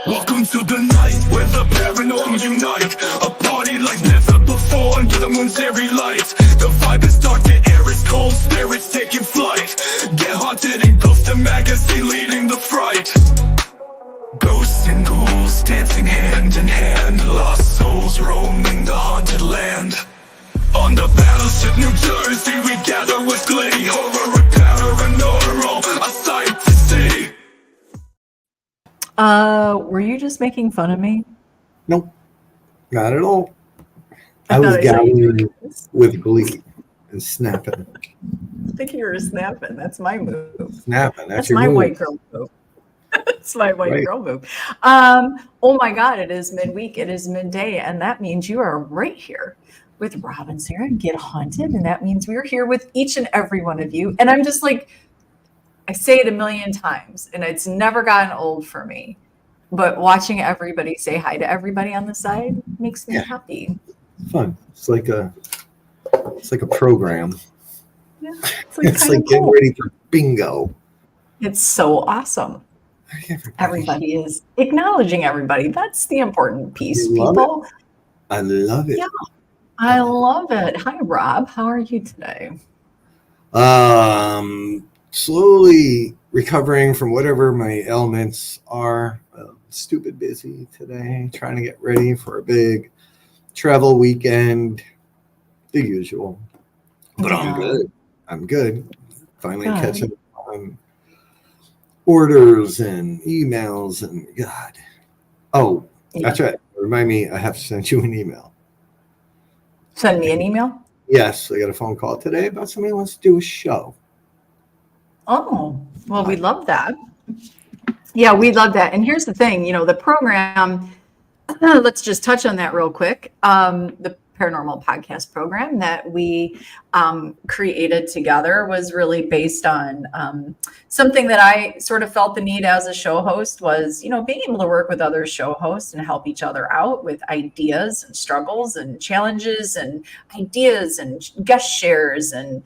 Welcome to the night where the paranormal unite. A party like never before under the moon's airy light. The vibe is dark, the air is cold, spirits taking flight. Get haunted and ghost the magazine leading the fright. Ghosts and ghouls dancing hand in hand. Lost souls roaming the haunted land. On the battleship New Jersey we gather with glee. Horror and paranormal, a sight to see. Were you just making fun of me? Nope, not at all. I was gathering with glee and snapping. I think you were snapping. That's my move. Snapping. That's your my move. white girl move. It's my white girl move. Oh my God, it is midweek. It is midday. And that means you are right here with Rob and Sara and Get Haunted. And that means we're here with each and every one of you. And I'm just like, I say it a million times and it's never gotten old for me. But watching everybody say hi to everybody on the side makes me happy. Fun. It's like a program. Yeah, it's like getting ready for bingo. It's so awesome. Everybody is acknowledging everybody. That's the important piece, people. I love it. Yeah, I love it. Hi, Rob. How are you today? Slowly recovering from whatever my ailments are. Stupid busy today, trying to get ready for a big travel weekend. The usual. But I'm good. Finally catching up on orders and emails and God. Oh, that's right. Remind me, I have to send you an email. Send me an email? Yes, I got a phone call today about somebody who wants to do a show. Oh, well, we love that. Yeah, we love that. And here's the thing, the program, let's just touch on that real quick. The paranormal podcast program that we created together was really based on something that I sort of felt the need as a show host was, being able to work with other show hosts and help each other out with ideas and struggles and challenges and ideas and guest shares and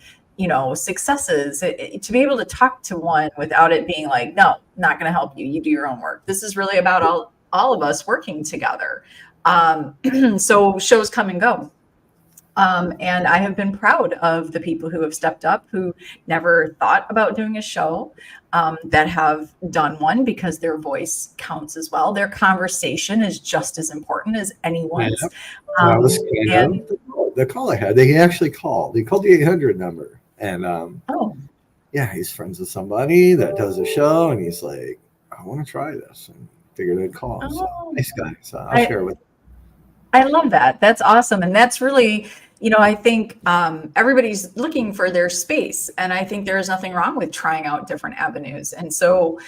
successes, to be able to talk to one without it being like, no, not going to help you. You do your own work. This is really about all of us working together. So shows come and go. And I have been proud of the people who have stepped up, who never thought about doing a show, that have done one because their voice counts as well. Their conversation is just as important as anyone's. The call I had, they actually called. He called the 800 number. And he's friends with somebody that does a show, and he's like, I want to try this, and figured I'd call. So nice guy. So I'll share with you. I love that. That's awesome. And that's really, I think everybody's looking for their space. And I think there is nothing wrong with trying out different avenues. And so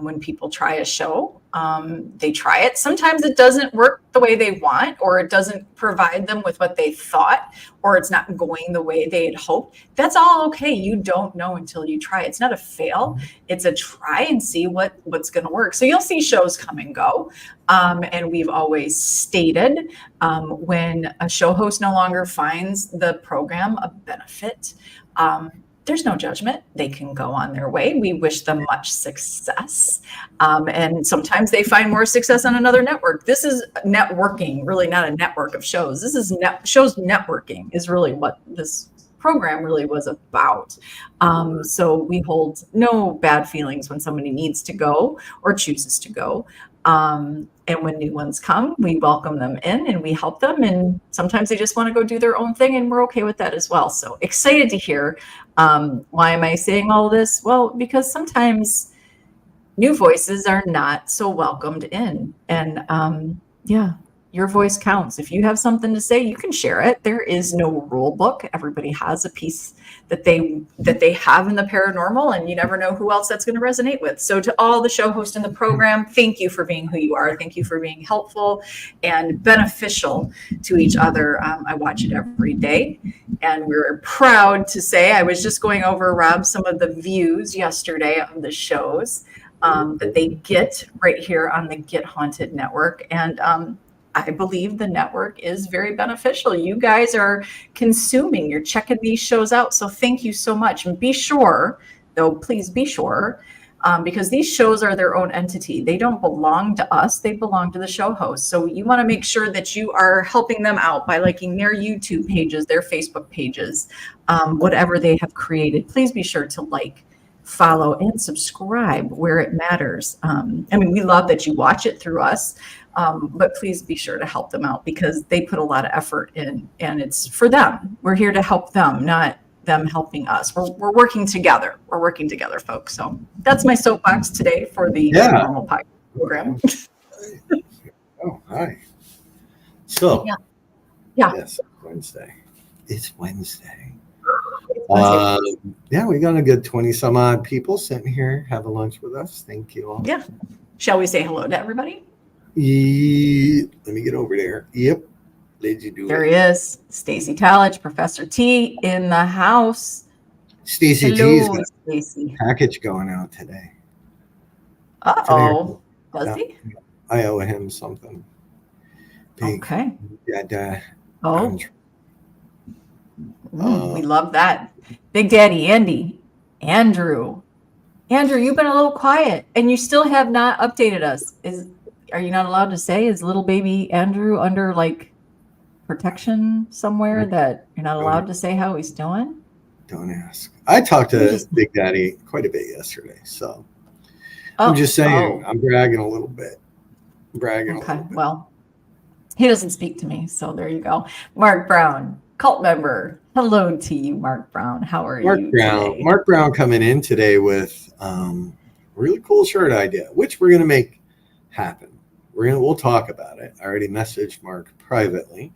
when people try a show, they try it. Sometimes it doesn't work the way they want, or it doesn't provide them with what they thought, or it's not going the way they had hoped. That's all okay. You don't know until you try. It's not a fail. It's a try and see what's going to work. So you'll see shows come and go. And we've always stated when a show host no longer finds the program a benefit, there's no judgment. They can go on their way. We wish them much success. And sometimes they find more success on another network. This is networking, really not a network of shows. This is shows networking is really what this program really was about. So we hold no bad feelings when somebody needs to go or chooses to go. And when new ones come, we welcome them in and we help them. And sometimes they just want to go do their own thing, and we're okay with that as well. So excited to hear. Why am I saying all this? Well, because sometimes new voices are not so welcomed in. And your voice counts. If you have something to say, you can share it. There is no rule book. Everybody has a piece that they have in the paranormal, and you never know who else that's going to resonate with. So to all the show hosts in the program, thank you for being who you are. Thank you for being helpful and beneficial to each other. I watch it every day, and we're proud to say, I was just going over, Rob, some of the views yesterday of the shows that they get right here on the Get Haunted Network. And I believe the network is very beneficial. You guys are consuming, you're checking these shows out. So thank you so much. And be sure, though, please be sure because these shows are their own entity. They don't belong to us. They belong to the show hosts. So you want to make sure that you are helping them out by liking their YouTube pages, their Facebook pages, whatever they have created. Please be sure to like, follow, and subscribe where it matters. We love that you watch it through us, but please be sure to help them out because they put a lot of effort in, and it's for them. We're here to help them, not them helping us. We're working together. We're working together, folks. So that's my soapbox today for the Paranormal Podcast program. Oh, hi. So, yeah. Yes, Wednesday. It's Wednesday. We got a good 20 some odd people sitting here having lunch with us. Thank you all. Yeah. Shall we say hello to everybody? Let me get over there. Yep. Did you do There it? he is. Stacy Talich, Professor T in the house. Stacy T's got Stacy. a package going out today. Uh-oh. Does he? I owe him something. Big. Okay. Yeah. We love that. Big Daddy Andrew, you've been a little quiet and you still have not updated us. Are you not allowed to say, is little baby Andrew under like protection somewhere that you're not allowed to say how he's doing? Don't ask. I talked to Big Daddy quite a bit yesterday, so I'm just saying I'm bragging a little bit. Well, he doesn't speak to me, so there you go. Mark Brown, cult member. Hello to you, Mark Brown. How are you today? Mark Brown coming in today with a really cool shirt idea, which we're going to make happen. We'll talk about it. I already messaged Mark privately.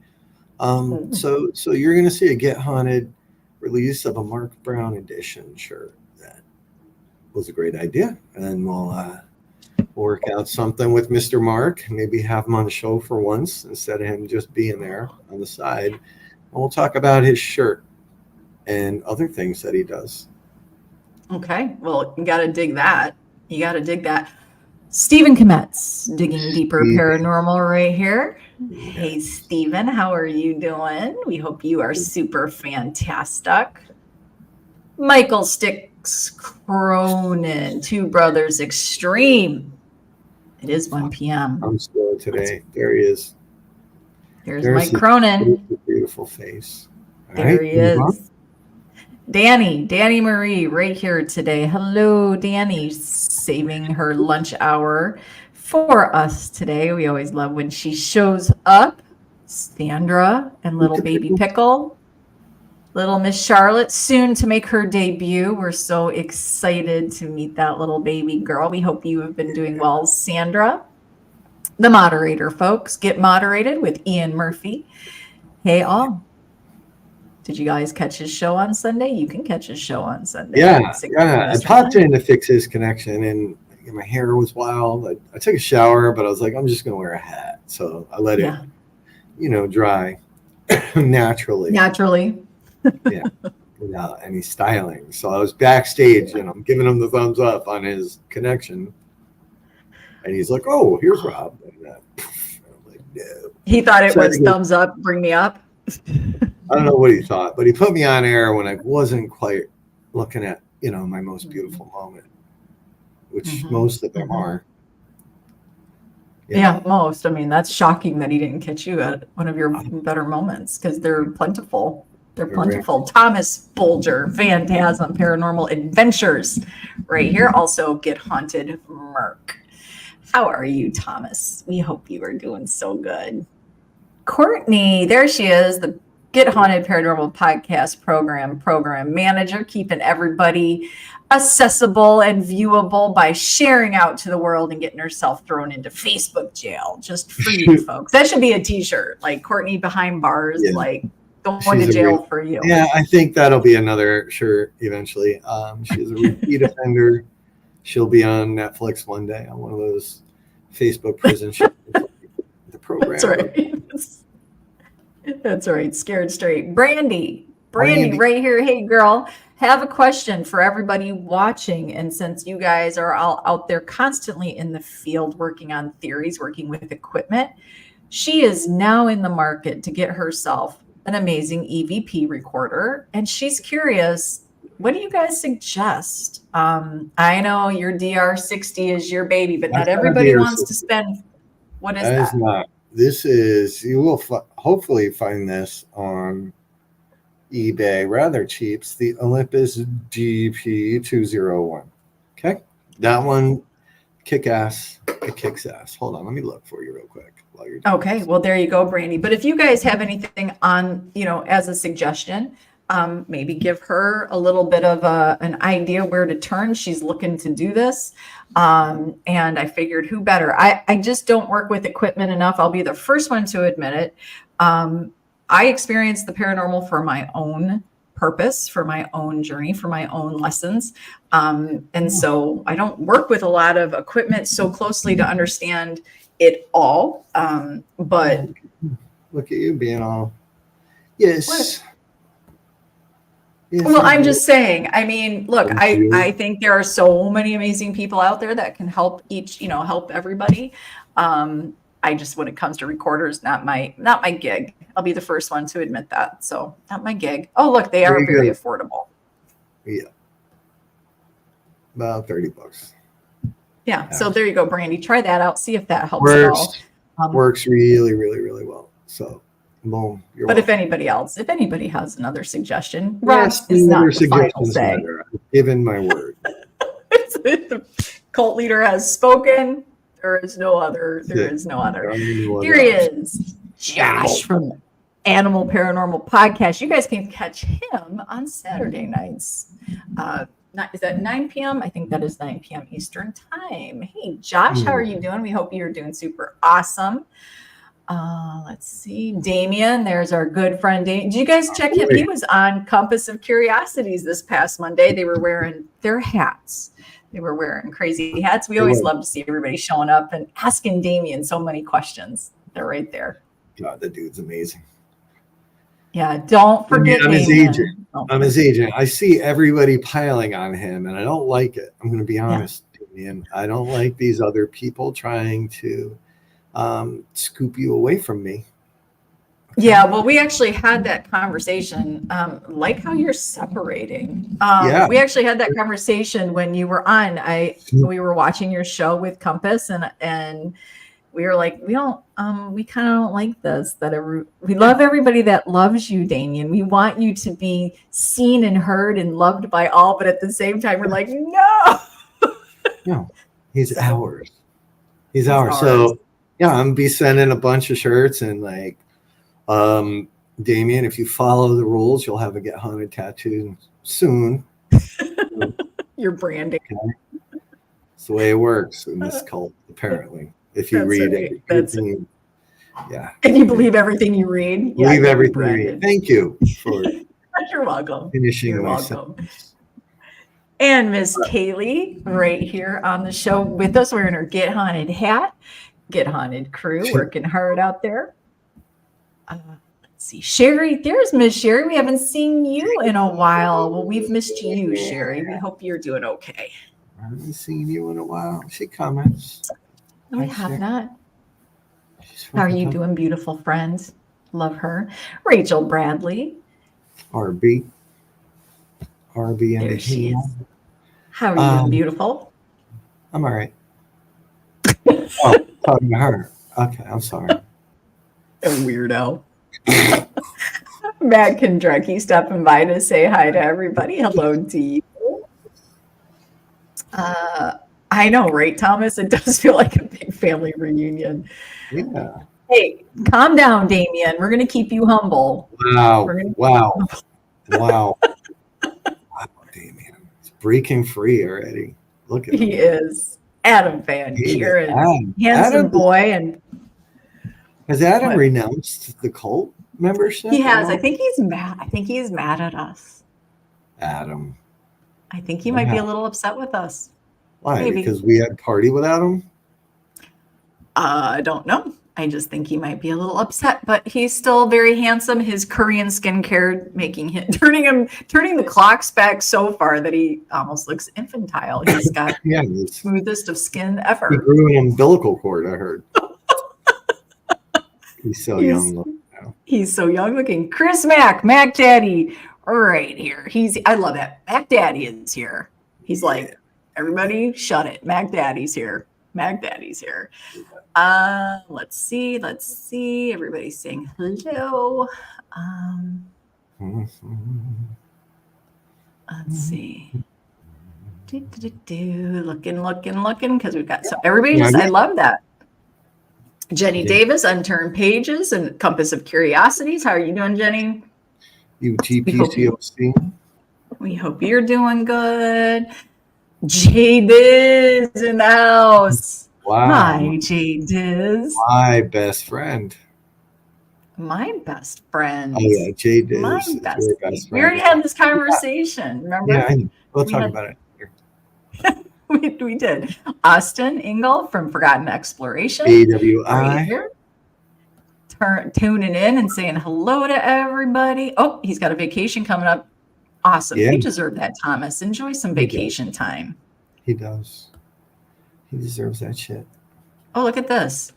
So you're going to see a Get Haunted release of a Mark Brown edition shirt. That was a great idea. And we'll work out something with Mr. Mark, maybe have him on the show for once instead of him just being there on the side. And we'll talk about his shirt and other things that he does. Okay. Well, you got to dig that. Stephen Kometz, digging deeper paranormal right here. Yes. Hey, Stephen, how are you doing? We hope you are super fantastic. Michael Sticks Cronin, Two Brothers Extreme. It is 1 p.m. I'm slow today. There he is. There's Mike Cronin. Beautiful face. There he is. Danny Marie, right here today. Hello, Danny, saving her lunch hour for us today. We always love when she shows up. Sandra and little baby Pickle. Little Miss Charlotte, soon to make her debut. We're so excited to meet that little baby girl. We hope you have been doing well, Sandra. The moderator, folks. Get moderated with Ian Murphy. Hey, all. Did you guys catch his show on Sunday? You can catch his show on Sunday. Yeah. I popped in to fix his connection, and my hair was wild. I took a shower, but I was like, I'm just going to wear a hat. So I let it, dry naturally. Yeah, without any styling. So I was backstage, and I'm giving him the thumbs up on his connection. And he's like, oh, here's Rob. And I'm like, no. He thought it was thumbs up, bring me up. I don't know what he thought, but he put me on air when I wasn't quite looking at, my most beautiful moment, which most of them are. Yeah, most. I mean, that's shocking that he didn't catch you at one of your better moments because they're plentiful. They're plentiful. Right. Thomas Bolger, Phantasm, Paranormal Adventures, right here. Also, Get Haunted Merc. How are you, Thomas? We hope you are doing so good. Courtney, there she is, the Get Haunted Paranormal Podcast program manager, keeping everybody accessible and viewable by sharing out to the world and getting herself thrown into Facebook jail just for you folks. That should be a t-shirt, like Courtney behind bars, like going to jail for you. Yeah, I think that'll be another shirt eventually. She's a repeat offender. She'll be on Netflix one day on one of those Facebook prison shows. The program. That's right. That's right. Scared Straight. Brandy right here. Hey, girl, have a question for everybody watching. And since you guys are all out there constantly in the field working on theories, working with equipment, she is now in the market to get herself an amazing EVP recorder. And she's curious, what do you guys suggest? I know your DR60 is your baby, but not That's not a everybody wants to DR60. spend. What is That is that? not. This is, you will hopefully find this on eBay rather cheap. It's the Olympus GP201. Okay. That one, kick ass. It kicks ass. Hold on. Let me look for you real quick while you're doing Okay, this. well, there you go, Brandy. But if you guys have anything on, as a suggestion, maybe give her a little bit of an idea where to turn. She's looking to do this. And I figured who better? I just don't work with equipment enough. I'll be the first one to admit it. I experienced the paranormal for my own purpose, for my own journey, for my own lessons. And so I don't work with a lot of equipment so closely to understand it all. But Look at you being all, yes. What? Yes, well, I'm indeed. just saying, I mean, look, Thank you. I think there are so many amazing people out there that can help help everybody. I just, when it comes to recorders, not my gig. I'll be the first one to admit that. So not my gig. Oh, look, they are Very very good. affordable. Yeah. About $30. Yeah. So there you go, Brandy. Try that out. See if that helps at all. Works really, really, really well. So, boom. You're But if welcome. anybody has another suggestion, Rob Yes, is other not the final suggestions say. matter. I've given my word. The cult leader has spoken. There is no other. There is no other. Here he is, Josh from Animal Paranormal Podcast. You guys can catch him on Saturday nights. Is that 9 p.m.? I think that is 9 p.m. Eastern time. Hey, Josh, how are you doing? We hope you're doing super awesome. Let's see. Damien, there's our good friend. Did you guys check him? He was on Compass of Curiosities this past Monday. They were wearing their hats. They were wearing crazy hats. We always love to see everybody showing up and asking Damien so many questions. They're right there. God, the dude's amazing. Yeah, don't forget I'm his Damien. agent. I'm his agent. I see everybody piling on him, and I don't like it. I'm going to be honest, Damien. I don't like these other people trying to scoop you away from me. Okay? Yeah, well, we actually had that conversation. Like how you're separating. We actually had that conversation when you were on. We were watching your show with Compass, and we were like, we kind of don't like this. We love everybody that loves you, Damien. We want you to be seen and heard and loved by all, but at the same time, we're like, no. No, he's ours. He's ours. So yeah, I'm gonna be sending a bunch of shirts and like, Damien, if you follow the rules, you'll have a Get Haunted tattoo soon. Your branding. Okay. It's the way it works in this cult, apparently. If you read everything, yeah. If you believe everything you read, believe everything you read. Thank you for you're welcome. finishing You're my welcome. sentence. And Miss Kaylee, right here on the show with us, wearing her Get Haunted hat. Get Haunted crew, working hard out there. Let's see, Sherry. There's Miss Sherry. We haven't seen you in a while. Well, we've missed you, Sherry. We hope you're doing okay. I haven't seen you in a while. She comments. No, I have not. How are you doing, beautiful friend? Love her. Rachel Bradley. RB and there she is. How are you doing, beautiful? I'm all right. Oh, talking to her. Okay, I'm sorry. A weirdo. Matt Kondrecki stopping by to say hi to everybody. Hello to you. I know, right, Thomas? It does feel like a big family reunion. Yeah. Hey, calm down, Damien. We're going to keep you humble. Wow. Wow, Damien. He's breaking free already. Look at him. He is. Adam Van Kuren. Handsome boy. And has Adam renounced the cult membership? He has. I think he's mad. I think he's mad at us. Adam. I think he might be a little upset with us. Why? Maybe. Because we had party without him? I don't know. I just think he might be a little upset, but he's still very handsome. His Korean skincare turning the clocks back so far that he almost looks infantile. He's got the smoothest of skin ever. He grew an umbilical cord, I heard. He's so young looking now. He's so young looking. Chris Mack Daddy, right here. I love that. Mac Daddy is here. He's like, everybody shut it. Mac Daddy's here. Mac Daddy's here. Let's see. Everybody's saying hello. Let's see. Looking, because we've got everybody just, I love that. Jenny Davis, Unturned Pages and Compass of Curiosities. How are you doing, Jenny? UTPCOC. We hope you're doing good. J Diz in the house. Wow. Hi, J Diz. My best friend. My best friend. Oh yeah, J Diz. My is best your best friend. We already had this conversation, remember? Yeah, I know. We'll talk about it later. we did. Austin Engel from Forgotten Exploration. AWI. Right here. Tuning in and saying hello to everybody. Oh, he's got a vacation coming up. Awesome. Yeah. You deserve that, Thomas. Enjoy some vacation time. He does. He deserves that shit. Oh, look at this.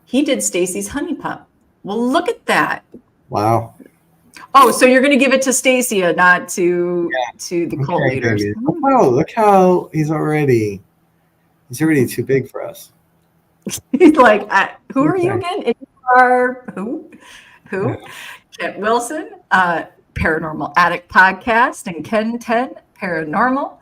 He did Stacy's honey pup. Well, look at that. Wow. Oh, so you're going to give it to Stacia, not to the cult leaders. Oh, look how he's already too big for us. He's like, who are you again? You are who? Kent Wilson, Paranormal Addict Podcast, and Ken 10 Paranormal.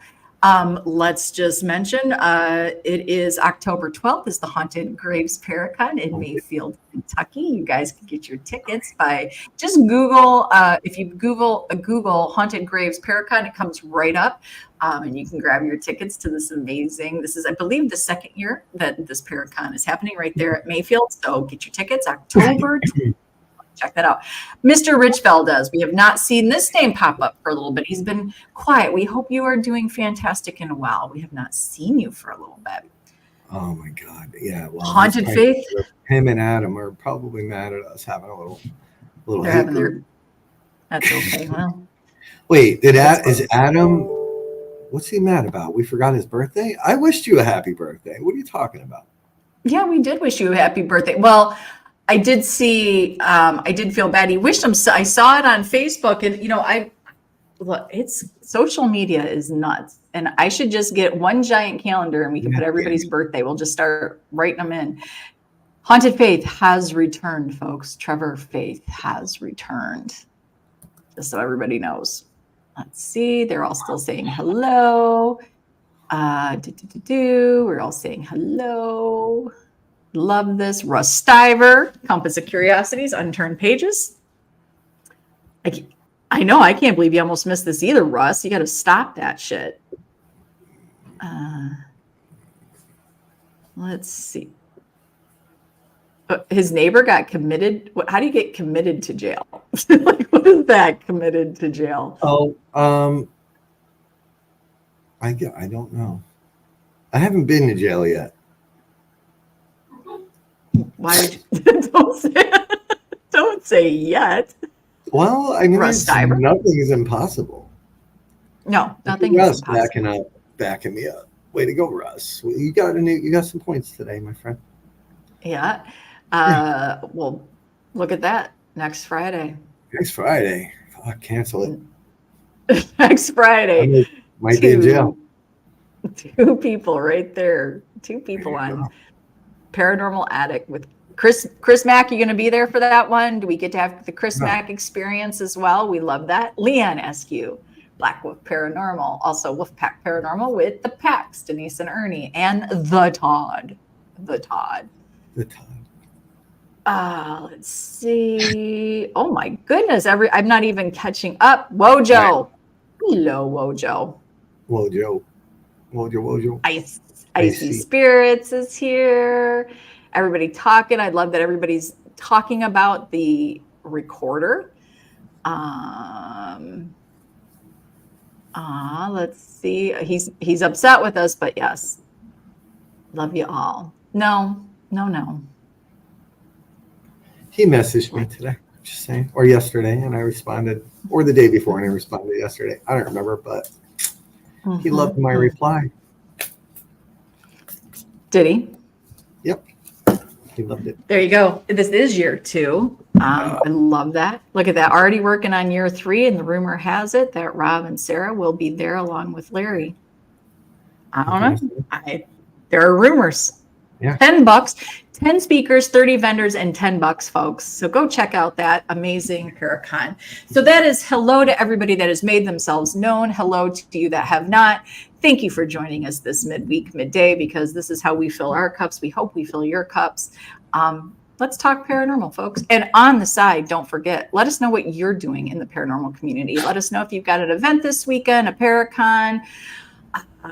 Let's just mention it is October 12th is the Haunted Graves Paracon in Mayfield, Kentucky. You guys can get your tickets by just Google. If you Google Haunted Graves Paracon, it comes right up, and you can grab your tickets to this amazing. This is, I believe, the second year that this Paracon is happening right there at Mayfield. So get your tickets October 12th. Check that out. Mr. Rich Valdez. We have not seen this name pop up for a little bit. He's been quiet. We hope you are doing fantastic and well. We have not seen you for a little bit. Oh my God. Yeah. Well, Haunted Faith. Him and Adam are probably mad at us having a little They're having their, that's okay. Well, wait, is Adam, what's he mad about? We forgot his birthday? I wished you a happy birthday. What are you talking about? Yeah, we did wish you a happy birthday. Well, I did see, I did feel bad. He wished him, I saw it on Facebook, and it's social media is nuts. And I should just get one giant calendar and we can put everybody's birthday. We'll just start writing them in. Haunted Faith has returned, folks. Trevor Faith has returned. Just so everybody knows. Let's see. They're all still saying hello. We're all saying hello. Love this. Russ Stiver, Compass of Curiosities, Unturned Pages. I know, I can't believe you almost missed this either, Russ. You got to stop that shit. Let's see. His neighbor got committed. How do you get committed to jail? Like, what is that, committed to jail? Oh, I don't know. I haven't been to jail yet. Why would you, don't say yet. Well, I mean, nothing is impossible. No, nothing is impossible. Backing me up. Way to go, Russ. Well, you got some points today, my friend. Yeah. Well, look at that. Next Friday. Fuck, cancel it. Next Friday. Might be in jail. 2 people right there. 2 people on Paranormal Addict with Chris Mack. You going to be there for that one? Do we get to have the Chris Mack experience as well? We love that. Leanne Askew, Black Wolf Paranormal, also Wolfpack Paranormal with the Packs, Denise and Ernie, and the Todd. Let's see. Oh my goodness! I'm not even catching up. Wojo, hello, Wojo. Icy Spirits is here. Everybody talking. I love that everybody's talking about the recorder. Let's see. He's upset with us, but yes. Love you all. No. He messaged me today, just saying, or yesterday, and I responded, or the day before, and I responded yesterday. I don't remember, but he loved my reply. Did he? Yep. He loved it. There you go. This is year 2. I love that. Look at that. Already working on year 3, and the rumor has it that Rob and Sara will be there along with Larry. I don't know. There are rumors. Yeah. $10, 10 speakers, 30 vendors, and $10, folks. So go check out that amazing Paracon. So that is hello to everybody that has made themselves known. Hello to you that have not. Thank you for joining us this midweek, midday, because this is how we fill our cups. We hope we fill your cups. Let's talk paranormal, folks. And on the side, don't forget, let us know what you're doing in the paranormal community. Let us know if you've got an event this weekend, a Paracon,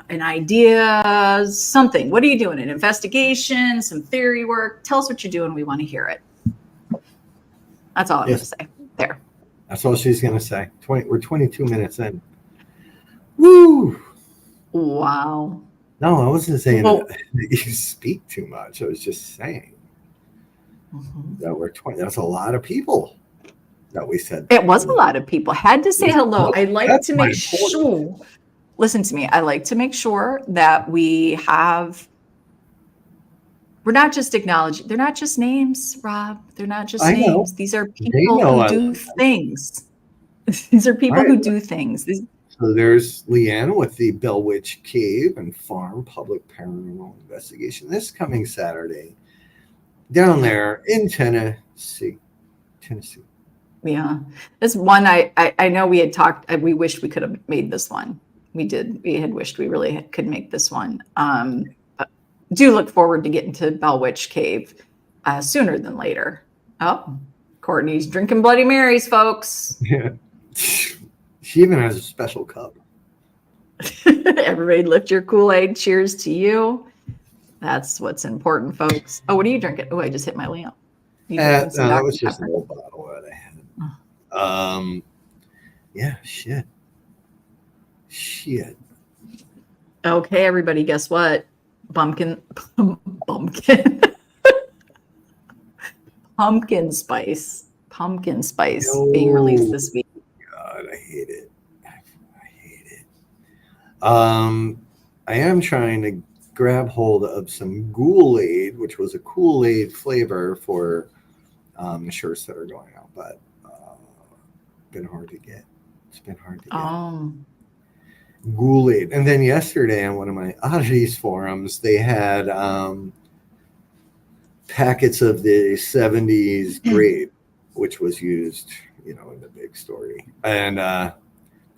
an idea, something. What are you doing? An investigation, some theory work? Tell us what you're doing. We want to hear it. That's all I'm going to say. There. That's all she's going to say. We're 22 minutes in. Woo! Wow. No, I wasn't saying that you speak too much. I was just saying that we're 20. That's a lot of people that we said. It was a lot of people. Had to say hello. I like to make sure. Listen to me. I like to make sure that we're not just acknowledging. They're not just names, Rob. They're not just names. These are people who do things. These are people who do things. So there's Leanne with the Bell Witch Cave and Farm Public Paranormal Investigation this coming Saturday down there in Tennessee. Yeah. This one, I know we had talked, we wished we could have made this one. We did. We had wished we really could make this one. But do look forward to getting to Bell Witch Cave sooner than later. Oh, Courtney's drinking Bloody Marys, folks. Yeah. She even has a special cup. Everybody lift your Kool-Aid. Cheers to you. That's what's important, folks. Oh, what are you drinking? Oh, I just hit my lamp. That was just an old bottle that I had. Yeah, shit. Okay, everybody, guess what? Pumpkin spice being released this week. God, I hate it. I am trying to grab hold of some Ghoul-Aid, which was a Kool-Aid flavor for the shirts that are going out, but been hard to get. It's been hard to get. Ghoul-Aid. And then yesterday on one of my oddities forums, they had packets of the 70s grape, which was used, in the big story. And they're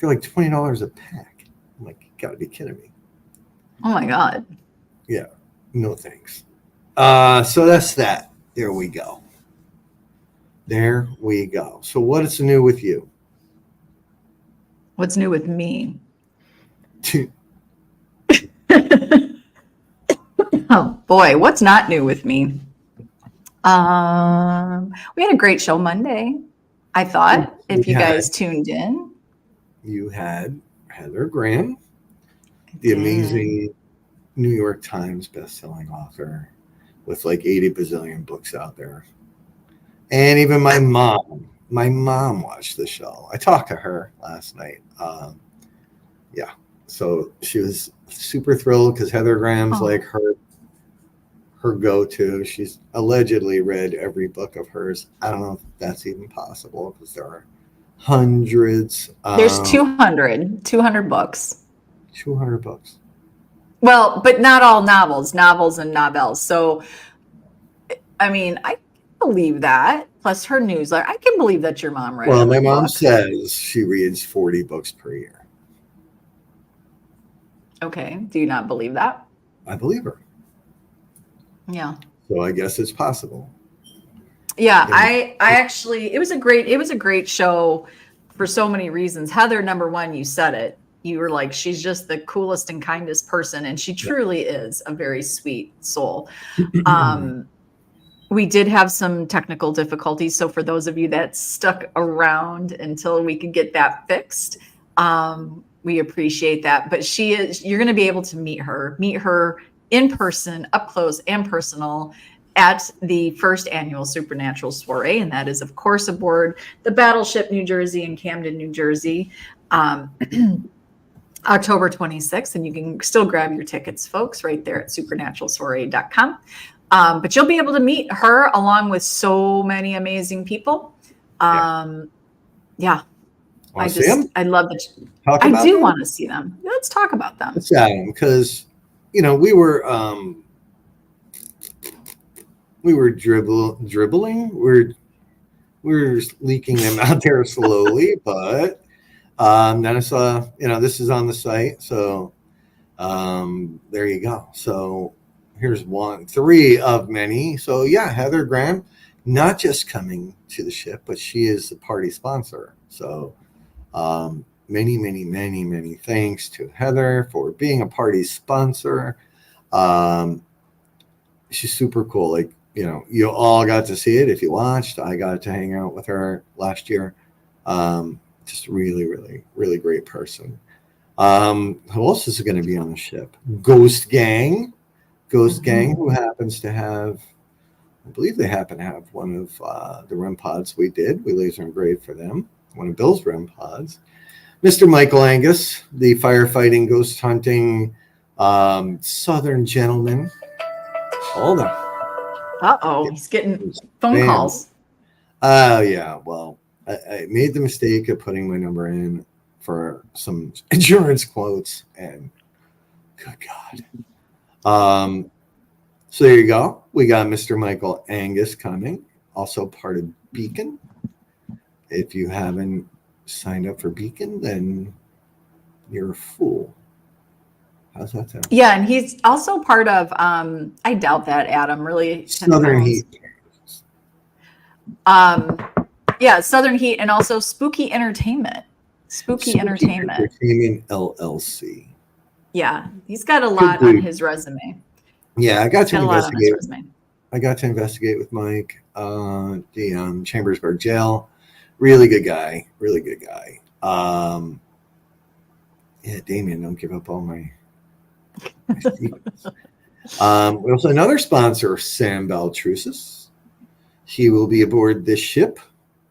like $20 a pack. I'm like, you gotta be kidding me. Oh my God. Yeah. No thanks. So that's that. There we go. So what's new with you? What's new with me? Oh boy, what's not new with me? We had a great show Monday. I thought if you guys tuned in. You had Heather Graham, the amazing New York Times bestselling author with like 80 bazillion books out there. And even my mom watched the show. I talked to her last night. So she was super thrilled because Heather Graham's like her go-to. She's allegedly read every book of hers. I don't know if that's even possible because there are hundreds. There's 200 books. 200 books. Well, but not all novels and novels. So, I mean, I can believe that. Plus her newsletter. I can believe that your mom read. Well, my mom says she reads 40 books per year. Okay. Do you not believe that? I believe her. Yeah. So I guess it's possible. Yeah, I actually, it was a great show for so many reasons. Heather, number one, you said it. You were like, she's just the coolest and kindest person. And she truly is a very sweet soul. We did have some technical difficulties. So for those of you that stuck around until we could get that fixed, we appreciate that. But you're going to be able to meet her in person, up close and personal at the first annual Supernatural Soiree. And that is, of course, aboard the Battleship New Jersey in Camden, New Jersey, October 26th. And you can still grab your tickets, folks, right there at supernaturalsoiree.com. But you'll be able to meet her along with so many amazing people. Yeah. Want to see them? I love it. Talk I about do them? want to see them. Let's talk about them. Let's add them because, we were dribbling. We're leaking them out there slowly, but then I saw, this is on the site. So there you go. So here's 3 of many. So yeah, Heather Graham, not just coming to the ship, but she is the party sponsor. So many, many, many, many thanks to Heather for being a party sponsor. She's super cool. Like, you all got to see it if you watched. I got to hang out with her last year. Just really, really, really great person. Who else is going to be on the ship? Ghost Gang, who happens to have, I believe they happen to have one of the REM pods we did. We laser engraved for them, one of Bill's REM pods. Mr. Michael Angus, the firefighting, ghost hunting Southern gentleman. Hold on. Uh-oh, he's getting phone calls. Oh, yeah. Well, I made the mistake of putting my number in for some insurance quotes, and good God. So there you go. We got Mr. Michael Angus coming, also part of Beacon. If you haven't signed up for Beacon, then you're a fool. How's that sound? Yeah, and he's also part of, I doubt that, Adam, really. Southern Heat. Yeah, Southern Heat, and also Spooky Entertainment. Spooky Entertainment LLC. Yeah, he's got a lot on his resume. Yeah, I got to investigate. I got to investigate with Mike, the Chambersburg jail. Really good guy. Really good guy. Yeah, Damien, don't give up all my secrets. Also, another sponsor, Sam Baltrusis. He will be aboard this ship.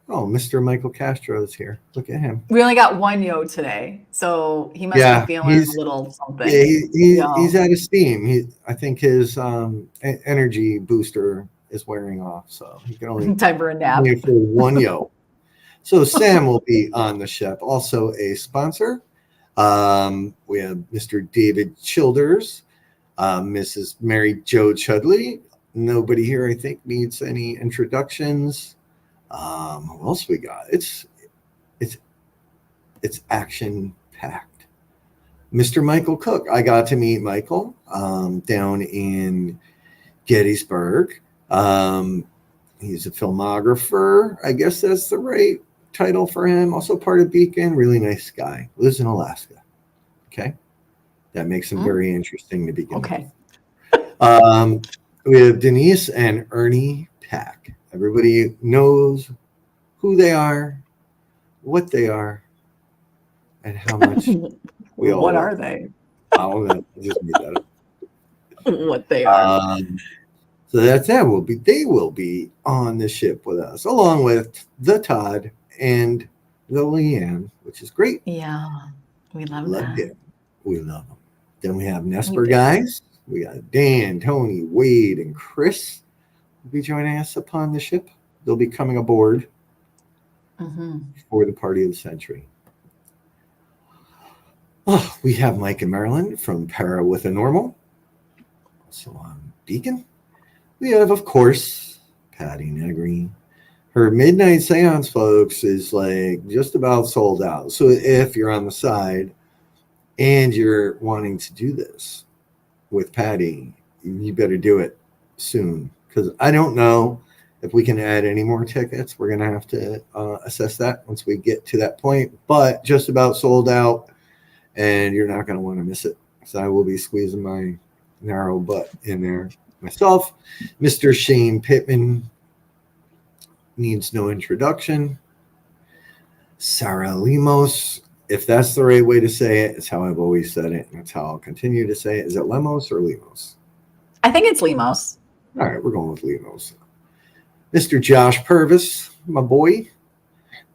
Oh, Mr. Michael Castro is here. Look at him. We only got one yo today, so he must be feeling a little something. Yeah, he's out of steam. I think his energy booster is wearing off, so he can only time for a nap. For one yo. So Sam will be on the ship, also a sponsor. We have Mr. David Childers, Mrs. Mary Jo Chudley. Nobody here, I think, needs any introductions. Who else we got? It's action packed. Mr. Michael Cook. I got to meet Michael down in Gettysburg. He's a filmographer. I guess that's the right title for him. Also part of Beacon. Really nice guy. Lives in Alaska. Okay. That makes him very interesting to begin with. We have Denise and Ernie Pack. Everybody knows who they are, what they are, and how much we all. What are they? I don't know. I just made that up. What they are. So that's that. They will be on the ship with us, along with the Todd and the Leanne, which is great. Yeah, we love that. It. We love them. Then we have Nesper guys. We got Dan, Tony, Wade, and Chris will be joining us upon the ship. They'll be coming aboard for the party of the century. Oh, we have Mike and Marilyn from Para with a Normal. Also on Beacon. We have, of course, Patty Negri. Her midnight seance, folks, is like just about sold out. So if you're on the side and you're wanting to do this with Patty, you better do it soon, because I don't know if we can add any more tickets. We're going to have to assess that once we get to that point, but just about sold out, and you're not going to want to miss it. So I will be squeezing my narrow butt in there myself. Mr. Shane Pittman needs no introduction. Sarah Lemos, if that's the right way to say it, it's how I've always said it, and that's how I'll continue to say it. Is it Lemos or Lemos? I think it's Lemos. All right, we're going with Lemos. Mr. Josh Purvis, my boy.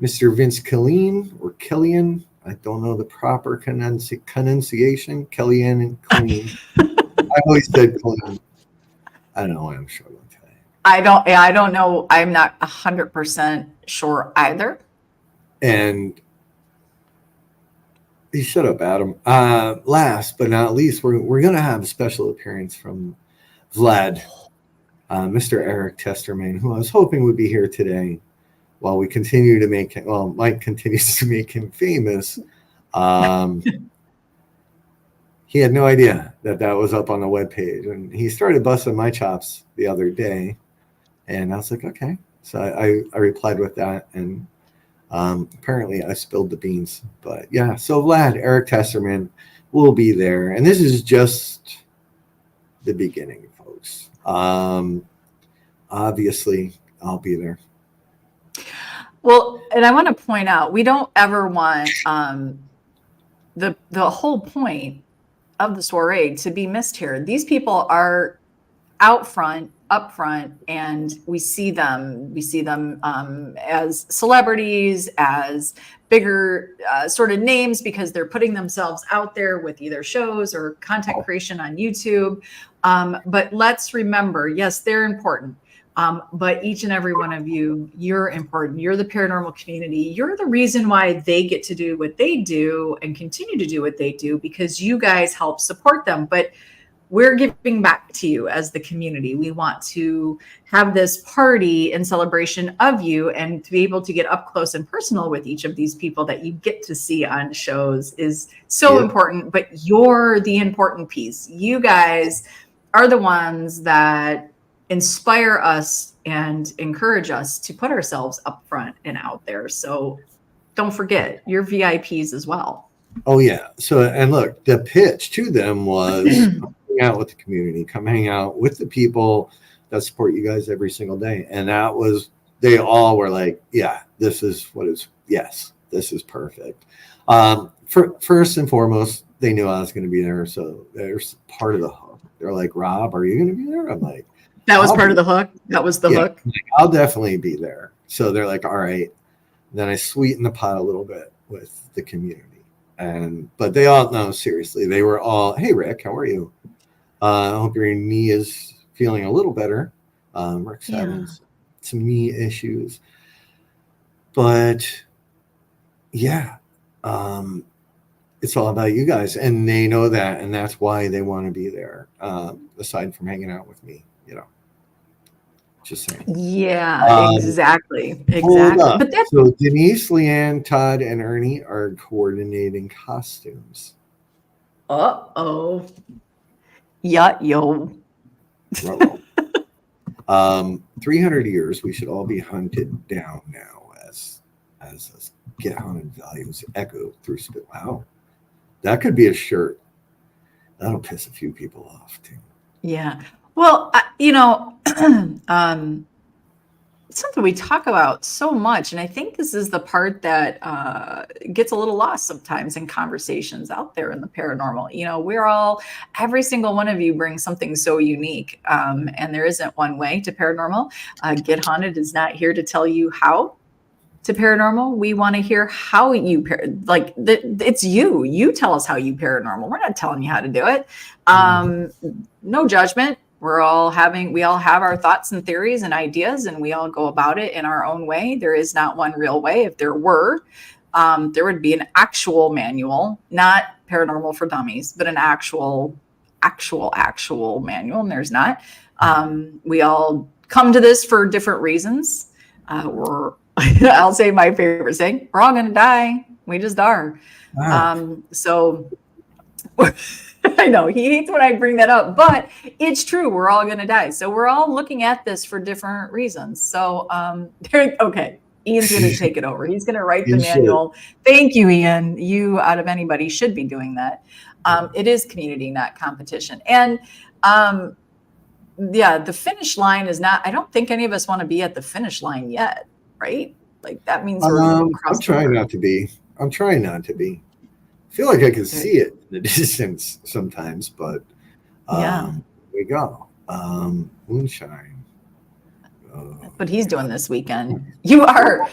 Mr. Vince Killeen or Killian. I don't know the proper pronunciation. Killian and Killeen. I always said Killeen. I don't know why I'm struggling today. I don't know. I'm not 100% sure either. And you shut up, Adam. Last but not least, we're going to have a special appearance from Vlad, Mr. Eric Testerman, who I was hoping would be here today while we continue to make him, well, Mike continues to make him famous. He had no idea that was up on the webpage, and he started busting my chops the other day, and I was like, okay. So I replied with that, and apparently I spilled the beans. But yeah, so Vlad, Eric Testerman will be there, and this is just the beginning, folks. Obviously, I'll be there. Well, and I want to point out, we don't ever want the whole point of the soiree to be missed here. These people are out front, up front, and we see them as celebrities, as bigger sort of names, because they're putting themselves out there with either shows or content creation on YouTube. But let's remember, yes, they're important. But each and every one of you, you're important. You're the paranormal community. You're the reason why they get to do what they do and continue to do what they do, because you guys help support them. But we're giving back to you as the community. We want to have this party in celebration of you, and to be able to get up close and personal with each of these people that you get to see on shows is so important. But you're the important piece. You guys are the ones that inspire us and encourage us to put ourselves up front and out there. So don't forget, you're VIPs as well. Oh yeah. So, and look, the pitch to them was come hang out with the community, come hang out with the people that support you guys every single day. And that was, they all were like, yeah, this is perfect. First and foremost, they knew I was going to be there. So there's part of the hook. They're like, Rob, are you going to be there? I'm like, that was part of the hook. That was the hook. Like, I'll definitely be there. So they're like, all right. Then I sweeten the pot a little bit with the community. But they all, no, seriously, they were all, hey, Rick, how are you? I hope your knee is feeling a little better. Rick's having some knee issues. But yeah, it's all about you guys. And they know that. And that's why they want to be there, aside from hanging out with me, Just saying. Yeah, exactly. But that's so Denise, Leanne, Todd, and Ernie are coordinating costumes. Uh-oh. Yeah, yo. 300 years, we should all be hunted down now as Get Haunted values echo through space. Wow. That could be a shirt. That'll piss a few people off too. Yeah. Well, it's something we talk about so much. And I think this is the part that gets a little lost sometimes in conversations out there in the paranormal. Every single one of you brings something so unique. And there isn't one way to paranormal. Get Haunted is not here to tell you how to paranormal. We want to hear how you, it's you. You tell us how you paranormal. We're not telling you how to do it. No judgment. We all have our thoughts and theories and ideas, and we all go about it in our own way. There is not one real way. If there were, there would be an actual manual, not Paranormal for Dummies, but an actual manual. And there's not. We all come to this for different reasons. I'll say my favorite saying, we're all going to die. We just are. Wow. So I know he hates when I bring that up, but it's true. We're all going to die. So we're all looking at this for different reasons. So, okay. Ian's going to take it over. He's going to write the manual. Thank you, Ian. You, out of anybody, should be doing that. It is community, not competition. And the finish line is not, I don't think any of us want to be at the finish line yet, right? Like that means I'm trying not to be. I feel like I can see it in the distance sometimes, but we go. Moonshine. But he's doing this weekend. You are,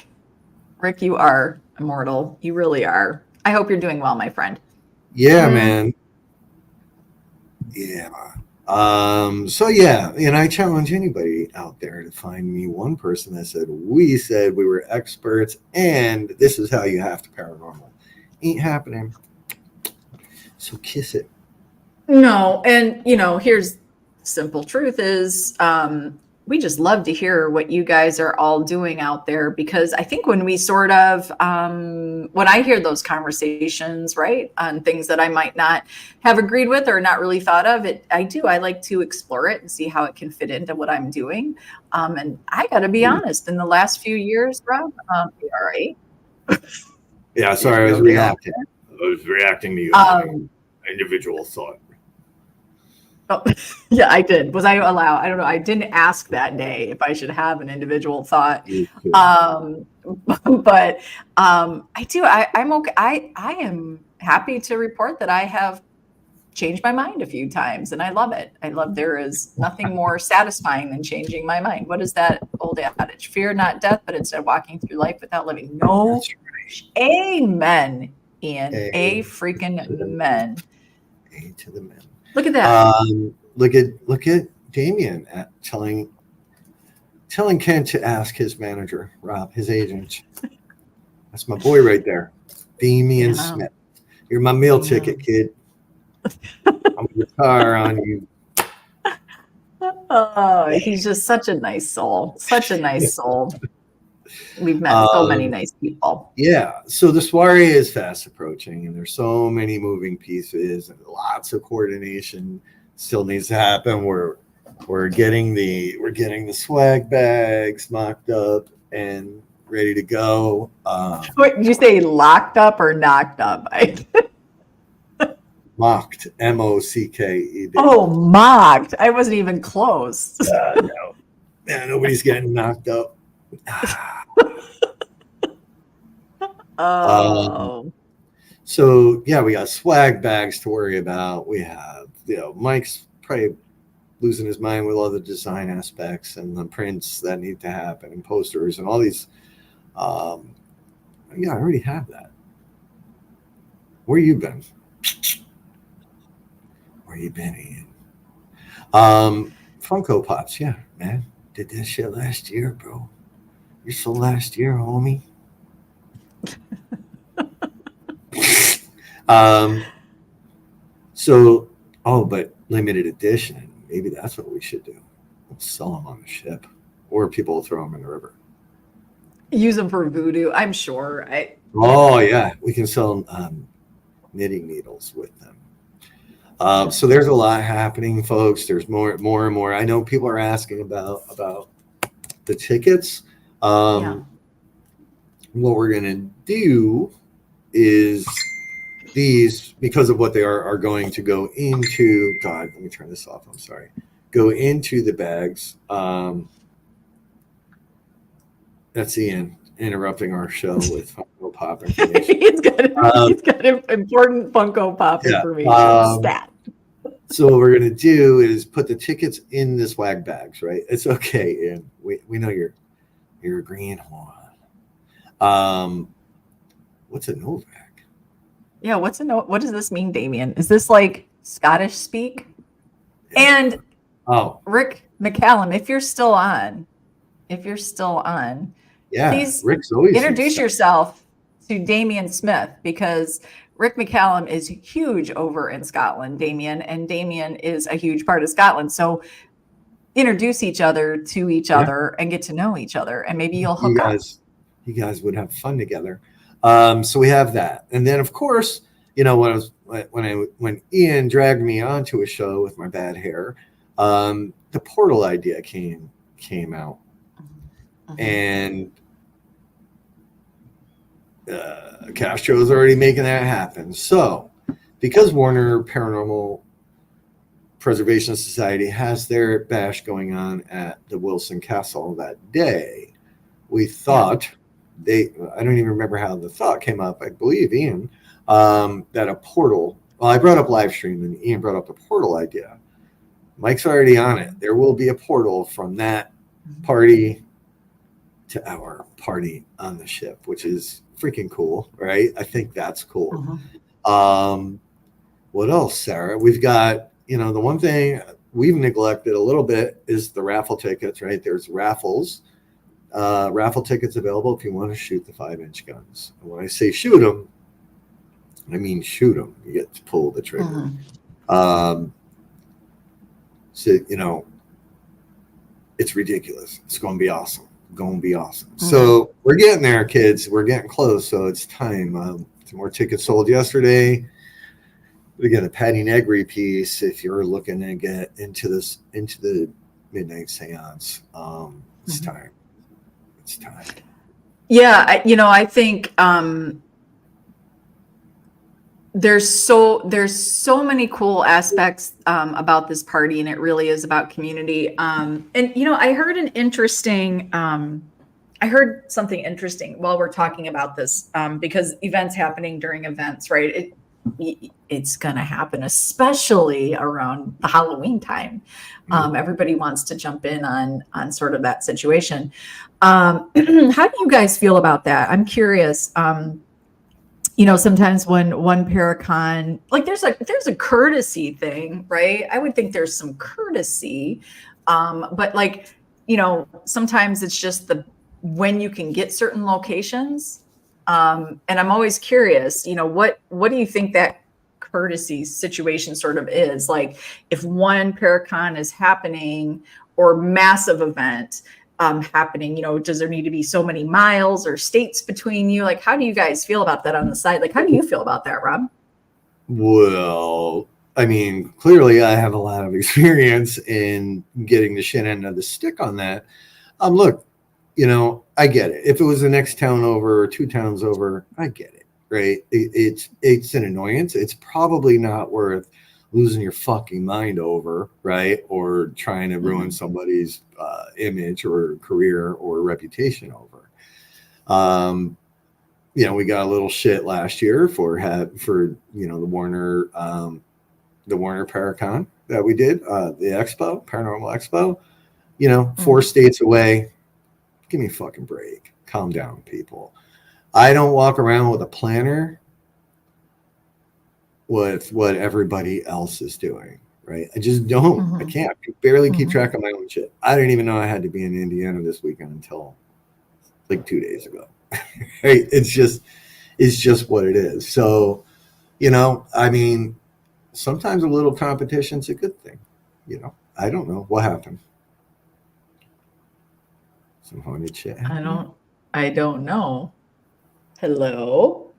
Rick, you are immortal. You really are. I hope you're doing well, my friend. Yeah, man. Yeah. So yeah, and I challenge anybody out there to find me one person that said we were experts and this is how you have to paranormal. Ain't happening. So kiss it. No, and here's the simple truth is we just love to hear what you guys are all doing out there, because I think when we sort of when I hear those conversations, right, on things that I might not have agreed with or not really thought of, I like to explore it and see how it can fit into what I'm doing. And I got to be honest, in the last few years, Rob, you all right? Yeah, sorry, I was Okay. reacting. I was reacting to you having individual thought. Oh, yeah, I did. Was I allowed? I don't know. I didn't ask that day if I should have an individual thought. But I do. I'm okay. I am happy to report that I have changed my mind a few times, and I love it. There is nothing more satisfying than changing my mind. What is that old adage? Fear not death, but instead walking through life without living. No. Amen, Ian. A freaking men. A to the men. Look at that. Look at Damien telling Ken to ask his manager, Rob, his agent. That's my boy right there, Damien Smith. You're my meal ticket, kid. I'm gonna retire on you. Oh, he's just such a nice soul. Such a nice soul. We've met so many nice people. Yeah. So the soiree is fast approaching, and there's so many moving pieces, and lots of coordination still needs to happen. We're getting the swag bags mocked up and ready to go. Wait, did you say locked up or knocked up? Mocked, M-O-C-K-E-D. Oh, mocked. I wasn't even close. No. Yeah, nobody's getting knocked up. So yeah, we got swag bags to worry about. We have, Mike's probably losing his mind with all the design aspects and the prints that need to happen and posters and all these. I already have that. Where you been? Where you been, Ian? Funko Pops, yeah, man. Did that shit last year, bro. You're so last year, homie. But limited edition. Maybe that's what we should do. We'll sell them on the ship, or people will throw them in the river. Use them for voodoo, I'm sure. Oh yeah, we can sell knitting needles with them. So there's a lot happening, folks. There's more and more. I know people are asking about the tickets. What we're gonna do is these, because of what they are going to go into. God, let me turn this off. I'm sorry. Go into the bags. That's Ian interrupting our show with Funko Pop information. he's got important Funko Pop information. Stat. So what we're gonna do is put the tickets in the swag bags, right? It's okay, Ian. We know you're a greenhorn. What's a Novak? Yeah, what does this mean, Damien? Is this like Scottish speak? Yeah. And Rick McCallum, if you're still on, yeah, please Rick's always introduce yourself to Damien Smith, because Rick McCallum is huge over in Scotland, Damien, and Damien is a huge part of Scotland. So introduce each other to each other and get to know each other, and maybe you'll hook up. You guys would have fun together. So we have that, and then of course, when Ian dragged me onto a show with my bad hair, the portal idea came out, and Castro's already making that happen. So because Warner Paranormal Preservation Society has their bash going on at the Wilson Castle that day, we thought I don't even remember how the thought came up. I believe Ian, that a portal. Well, I brought up live stream and Ian brought up the portal idea. Mike's already on it. There will be a portal from that party to our party on the ship, which is freaking cool, right? I think that's cool. What else, Sarah? We've got, the one thing we've neglected a little bit is the raffle tickets, right? There's raffle tickets available if you want to shoot the 5-inch guns. And when I say shoot them, I mean shoot them. You get to pull the trigger. So, you know, it's ridiculous. It's going to be awesome. So we're getting there, kids. We're getting close. So it's time. Some more tickets sold yesterday. We got a Patty Negri piece. If you're looking to get into the midnight seance, it's time. It's time. Yeah, I think there's so many cool aspects about this party, and it really is about community. And I heard something interesting while we're talking about this, because events happening during events, right? It's going to happen, especially around the Halloween time. Everybody wants to jump in on sort of that situation. How do you guys feel about that? I'm curious. Sometimes when one Paracon, like there's a courtesy thing, right? I would think there's some courtesy, but sometimes it's just when you can get certain locations. And I'm always curious, what do you think that courtesy situation sort of is? Like if one Paracon is happening or massive event happening, does there need to be so many miles or states between you? Like, how do you guys feel about that on the side? Like, how do you feel about that, Rob? Well, I mean, clearly I have a lot of experience in getting the shit end of the stick on that. Look, I get it. If it was the next town over or 2 towns over, I get it, right? It's an annoyance. It's probably not worth losing your fucking mind over, right? Or trying to ruin somebody's image or career or reputation over. We got a little shit last year for the Warner Paracon that we did, the expo, paranormal expo. 4 states away. Give me a fucking break. Calm down, people. I don't walk around with a planner with what everybody else is doing, right? I just don't. I can't. I barely keep track of my own shit. I didn't even know I had to be in Indiana this weekend until like 2 days ago. Right? It's just what it is. So, I mean, sometimes a little competition's a good thing. I don't know what happened. Some haunted shit. I don't know. Hello?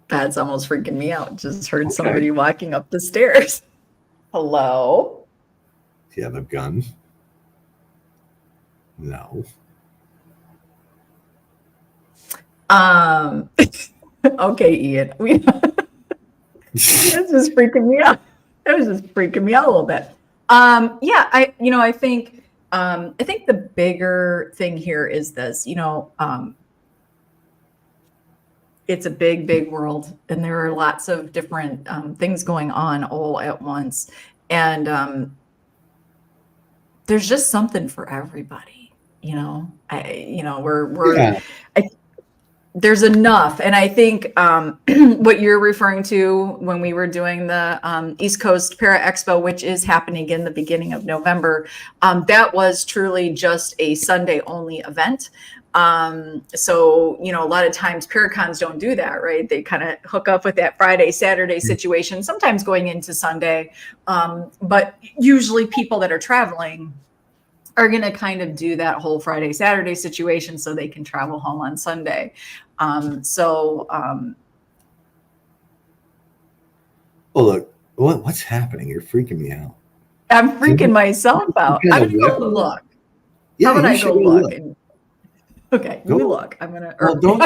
That's almost freaking me out. Just heard somebody walking up the stairs. Hello? Do you have a gun? No. Okay, Ian. That's just freaking me out. That was just freaking me out a little bit. I think the bigger thing here is this, it's a big, big world, and there are lots of different things going on all at once. And there's just something for everybody, there's enough. And I think what you're referring to when we were doing the East Coast Para Expo, which is happening again the beginning of November, that was truly just a Sunday only event. So, a lot of times Paracons don't do that, right? They kind of hook up with that Friday, Saturday situation, sometimes going into Sunday. But usually people that are traveling are going to kind of do that whole Friday, Saturday situation so they can travel home on Sunday. Oh, look, what's happening? You're freaking me out. I'm freaking myself out. I'm going to go look. Yeah, how about I go look? Okay, you look. I'm going to,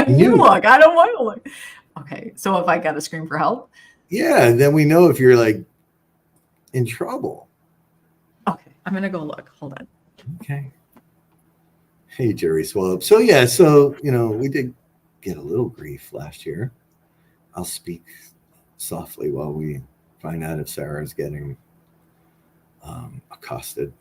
you look. I don't want to look. Okay, so if I got to scream for help? Yeah, then we know if you're like in trouble. Okay, I'm going to go look. Hold on. Okay. Hey, Jerry Swope. So, we did get a little grief last year. I'll speak softly while we find out if Sarah's getting accosted.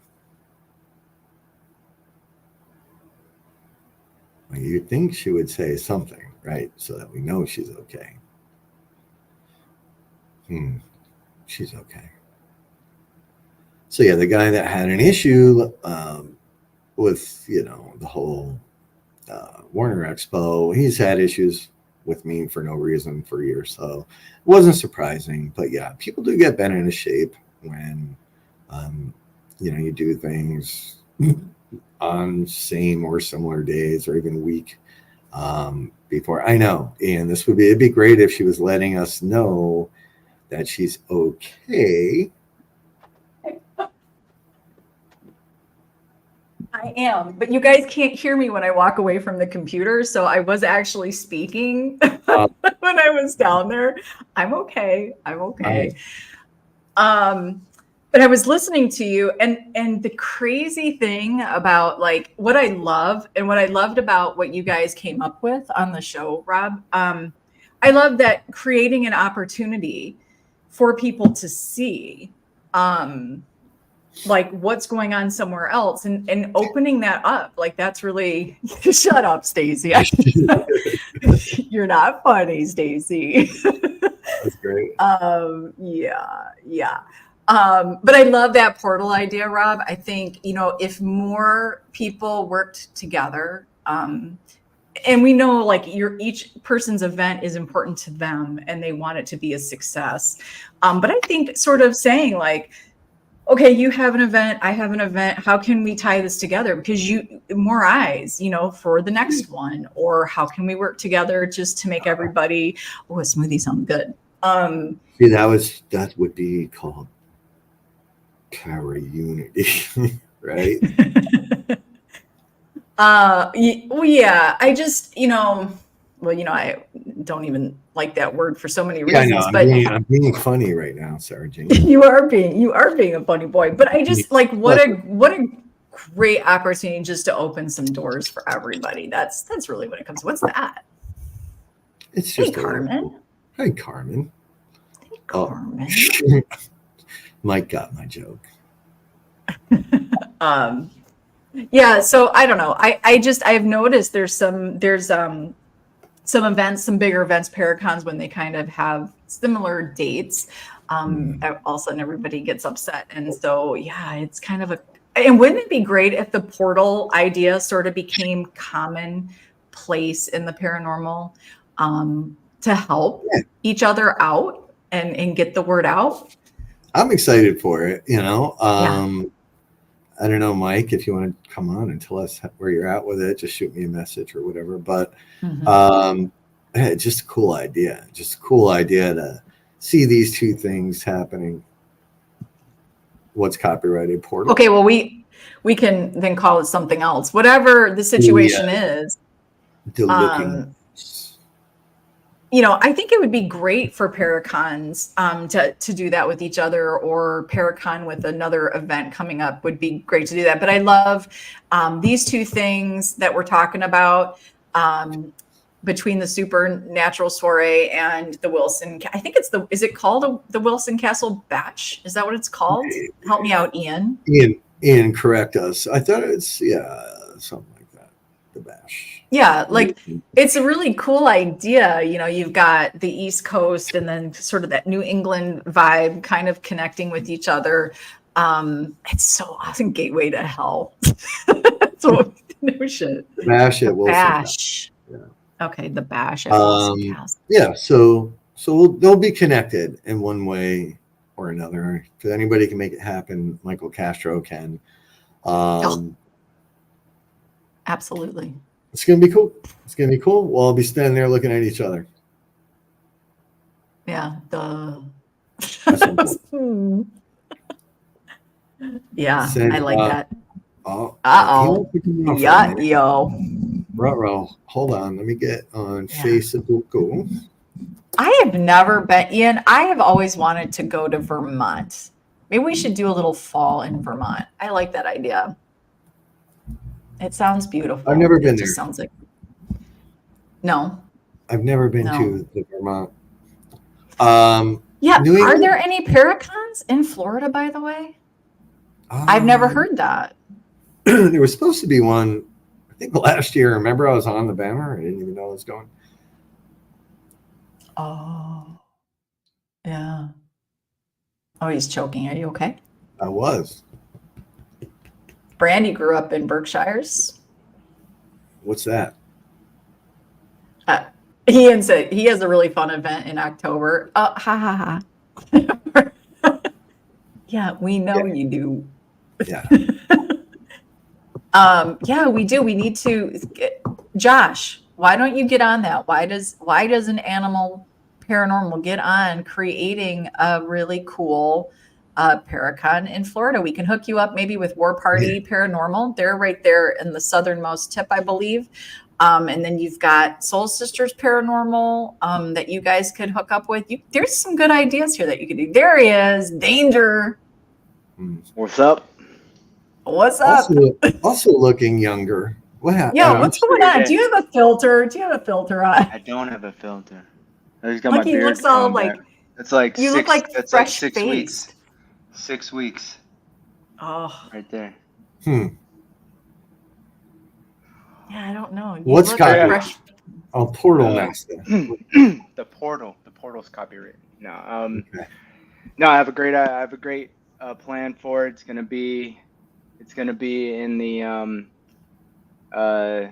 Well, you'd think she would say something. right? So that we know she's okay. She's okay. So yeah, the guy that had an issue with, you know, the whole Warner Expo, he's had issues with me for no reason for years. So it wasn't surprising. But yeah, people do get bent into shape when, you know, you do things on same or similar days or even week before. I know, and it'd be great if she was letting us know that she's okay. I am, but you guys can't hear me when I walk away from the computer. So I was actually speaking when I was down there. I'm okay. I'm okay. But I was listening to you, and the crazy thing about like what I love and what I loved about what you guys came up with on the show, Rob. I love that creating an opportunity for people to see like what's going on somewhere else and opening that up. Like that's really shut up, Stacey. You're not funny, Stacey. That's great. Yeah. But I love that portal idea, Rob. I think, you know, if more people worked together, and we know like each person's event is important to them and they want it to be a success. But I think sort of saying like, okay, you have an event, I have an event. How can we tie this together? Because more eyes, you know, for the next one, or how can we work together just to make everybody, a smoothie sounds good. See, that would be called power unity, right? Yeah, I just, you know, I don't even like that word for so many reasons. Yeah, I know. I'm being funny right now, Sarah Jane. You are being a funny boy, but I just like what a great opportunity just to open some doors for everybody. That's really what it comes to. What's that? It's just Carmen. Hi, Carmen. Hey, Carmen. Mike got my joke. Yeah, so I don't know. I've noticed there's some events, some bigger events, Paracons, when they kind of have similar dates. All of a sudden everybody gets upset. And so, yeah, it's kind of and wouldn't it be great if the portal idea sort of became commonplace in the paranormal to help each other out and get the word out? I'm excited for it, you know. I don't know, Mike, if you want to come on and tell us where you're at with it, just shoot me a message or whatever. But just a cool idea. Just a cool idea to see these two things happening. What's copyrighted portal? Okay, well, we can then call it something else. Whatever the situation is. You know, I think it would be great for Paracons to do that with each other, or Paracon with another event coming up would be great to do that. But I love these two things that we're talking about between the supernatural soiree and the Wilson. I think is it called the Wilson Castle Bash? Is that what it's called? Help me out, Ian. Ian, correct us. I thought it's something like that. The Bash. Yeah, like it's a really cool idea. You know, you've got the East Coast and then sort of that New England vibe kind of connecting with each other. It's so awesome. Gateway to hell. So no shit. The Bash at Wilson. Bash. Yeah. Okay, the Bash at Wilson Castle. Yeah, so they'll be connected in one way or another. If anybody can make it happen, Michael Castro can. Absolutely. It's going to be cool. It's going to be cool. We'll all be standing there looking at each other. Yeah. Yeah, I like that. Uh-oh. Yeah, yo. Ruh-roh. Hold on. Let me get on Facebook. I have never been, Ian. I have always wanted to go to Vermont. Maybe we should do a little fall in Vermont. I like that idea. It sounds beautiful. I've never been there. Just sounds like no. I've never been to the Vermont. Yeah. Are there any Paracons in Florida, by the way? I've never heard that. There was supposed to be one, I think last year. Remember, I was on the banner. I didn't even know I was going. Oh, yeah. Oh, he's choking. Are you okay? I was. Brandy grew up in Berkshires. What's that? Uh, Ian said he has a really fun event in October. Ha ha ha. Yeah, we know you do. Yeah. Yeah, we do. We need to. Josh, why don't you get on that? Why does an animal paranormal get on creating a really cool Paracon in Florida? We can hook you up maybe with War Party Paranormal. They're right there in the southernmost tip, I believe. And then you've got Soul Sisters Paranormal that you guys could hook up with. There's some good ideas here that you could do. There he is. Danger. What's up? What's up? Also looking younger. What happened? Yeah, what's going on? Do you have a filter? on? I don't have a filter. I just got Like my he beard looks all growing like back. It's like you look like that's fresh like 6 weeks. faced. 6 weeks Oh, right there. yeah, I don't know. You What's look copyright? fresh. Oh, Portal Master. The portal's copyright. No, Okay. no, I have a great plan for it. It's gonna be in the I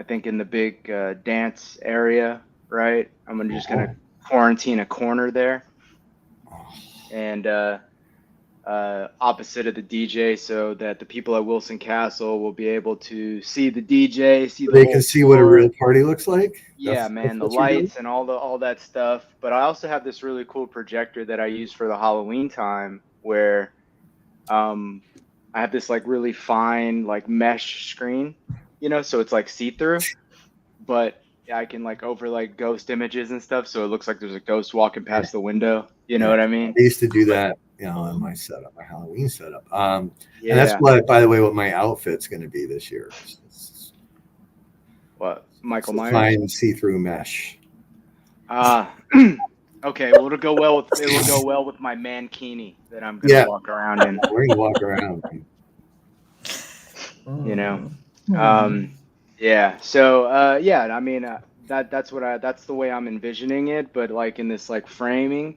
think in the big dance area, right? I'm just gonna quarantine a corner there, and opposite of the DJ, so that the people at Wilson Castle will be able to see the DJ, see the They whole can see what a floor. real party looks like. Yeah, man, the what you're doing? lights and all that stuff. But I also have this really cool projector that I use for the Halloween time, where I have this like really fine like mesh screen, so it's like see-through, but I can like overlay ghost images and stuff, so it looks like there's a ghost walking past the window. You know what I mean? I used to do that, in my setup, my Halloween setup. Yeah. And that's what, by the way, what my outfit's going to be this year. What? Michael Myers? Fine see-through mesh. Okay. Well, it'll go well with my mankini that I'm gonna walk around in. We're going to walk around. Yeah. So yeah. I mean, that's the way I'm envisioning it, but like in this like framing,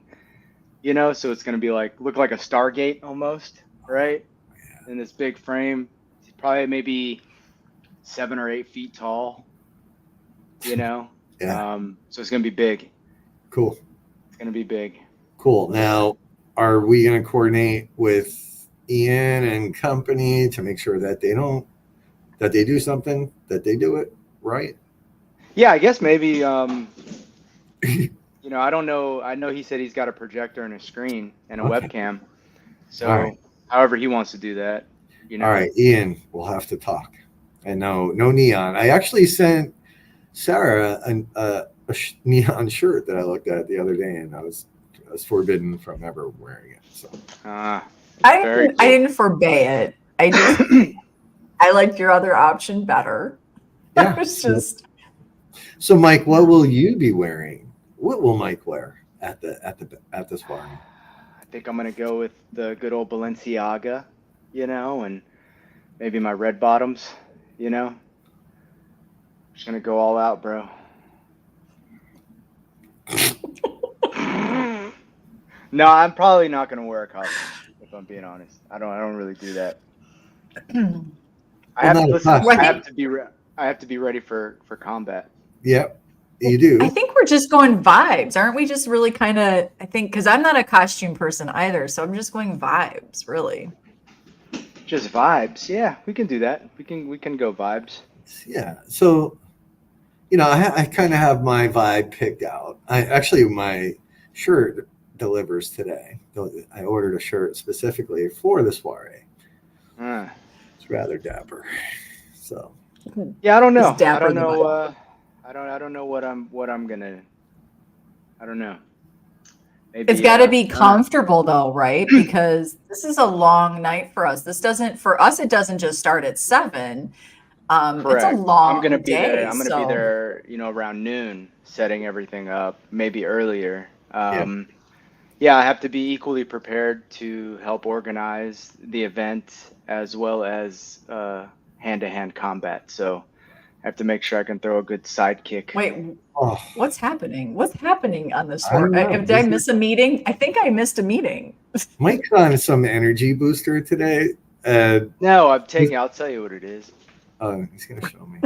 so it's gonna be like look like a Stargate almost, right? In this big frame, probably maybe 7 or 8 feet tall. Yeah. So it's gonna be big. Cool. It's gonna be big. Cool. Now, are we going to coordinate with Ian and company to make sure that they do something, that they do it right? Yeah, I guess maybe. I don't know. I know he said he's got a projector and a screen and a webcam. So, however he wants to do that, All right, Ian, we'll have to talk. And no neon. I actually sent Sarah a neon shirt that I looked at the other day, and I was forbidden from ever wearing it. So I didn't forbade it. I just I liked your other option better. yeah. It's just. So Mike, what will you be wearing? What will Mike wear at this party? I think I'm gonna go with the good old Balenciaga, and maybe my red bottoms, Just gonna go all out, bro. No, I'm probably not gonna wear a costume, if I'm being honest. I don't really do that. I have to be ready for combat. Yep, you do. I think we're just going vibes, aren't we? Just really kind of, I think, because I'm not a costume person either, so I'm just going vibes, really. Just vibes, yeah. We can do that. We can go vibes. Yeah. So, I kind of have my vibe picked out. My shirt delivers today. I ordered a shirt specifically for the soiree. It's rather dapper. So. Yeah, I don't know. I don't know. I don't know what I'm gonna. I don't know. Maybe, it's got to be comfortable though, right? Because this is a long night for us. For us, it doesn't just start at 7. Correct. It's a long I'm gonna be day. there. I'm gonna be there, around noon, setting everything up. Maybe earlier. Yeah, I have to be equally prepared to help organize the event as well as hand-to-hand combat. So I have to make sure I can throw a good sidekick. Wait, Oh, what's happening? What's happening on this I don't floor? know. Did I miss a meeting? I think I missed a meeting. Mike's on some energy booster today. No, I'm taking. I'll tell you what it is. Oh, he's gonna show me.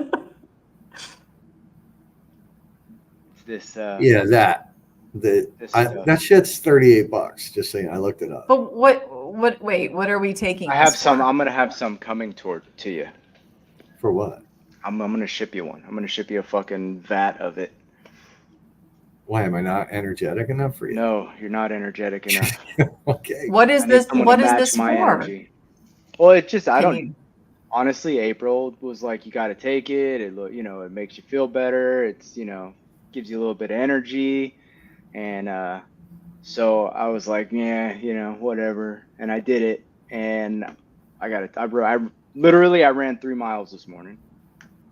This. Yeah, that. That shit's $38. Just saying, I looked it up. But wait, what are we taking? I have this some. for? I'm gonna have some coming to you. For what? I'm gonna ship you one. I'm gonna ship you a fucking vat of it. Why am I not energetic enough for you? No, you're not energetic enough. Okay. What is I need this? someone What to is match this my for? energy. Well, it just I Can don't. you- Honestly, April was like, you got to take it. It makes you feel better. It's gives you a little bit of energy, and so I was like, yeah, whatever, and I did it, and I got it. I ran 3 miles this morning.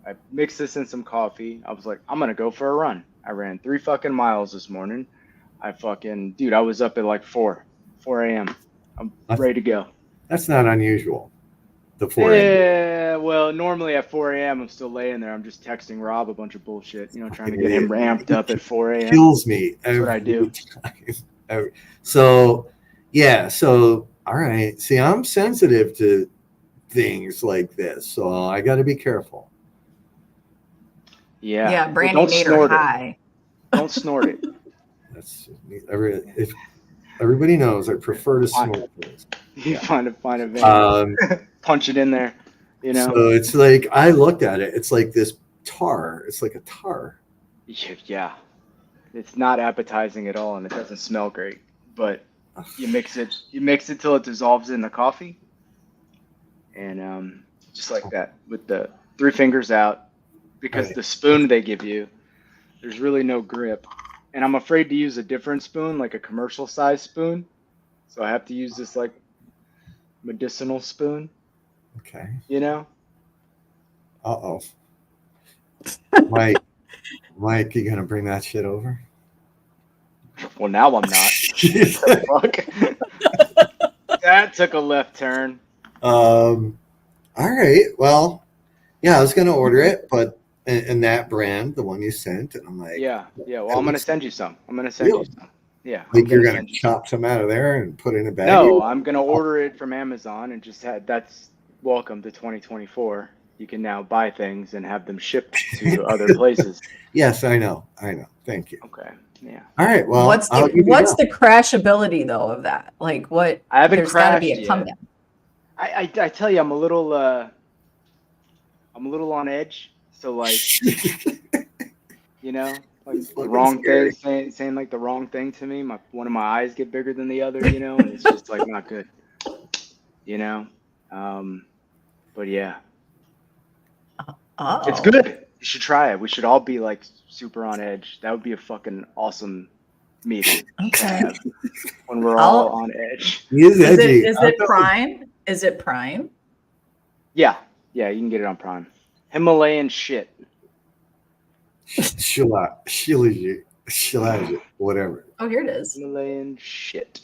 I mixed this in some coffee. I was like, I'm gonna go for a run. I ran 3 fucking miles this morning. Dude, I was up at like 4 a.m. I'm ready to go. That's not unusual. The 4 a.m. Yeah, well, normally at 4 a.m. I'm still laying there. I'm just texting Rob a bunch of bullshit, trying to get him ramped up at 4 a.m. Kills me. That's what I do. So, yeah. So, all right. See, I'm sensitive to things like this, so I got to be careful. Yeah. Yeah, Brandy don't made her snort it. high. Don't snort it. That's if everybody knows, I prefer to snort things. You find a vein, punch it in there. So it's like I looked at it. It's like this tar. It's like a tar. Yeah. It's not appetizing at all, and it doesn't smell great. But you mix it till it dissolves in the coffee, and just like that with the 3 fingers out, because the spoon they give you, there's really no grip, and I'm afraid to use a different spoon, like a commercial size spoon, so I have to use this like medicinal spoon. Okay. Uh-oh. Mike, you gonna bring that shit over? Well, now I'm not. Fuck. That took a left turn. All right. Well, yeah, I was gonna order it, but in that brand, the one you sent, and I'm like, Yeah. Well, I'm gonna send you some. Yeah. Like you're gonna chop some out of there and put in a bag. No, I'm gonna order it from Amazon and that's welcome to 2024. You can now buy things and have them shipped to other places. Yes, I know. Thank you. Okay. Yeah. All right. Well, what's the crashability though of that? Like what? I haven't There's got to be crashed a yet. comeback. I tell you, I'm a little on edge. So like, like the wrong thing, saying like the wrong thing to me. One of my eyes get bigger than the other, and it's just like not good. But yeah. Oh. It's good. You should try it. We should all be like super on edge. That would be a fucking awesome meeting to have when we're all on edge. Is it Prime? Is it Prime? Yeah, you can get it on Prime. Himalayan shit. Shilajit, whatever. Oh, here it is. Himalayan shit.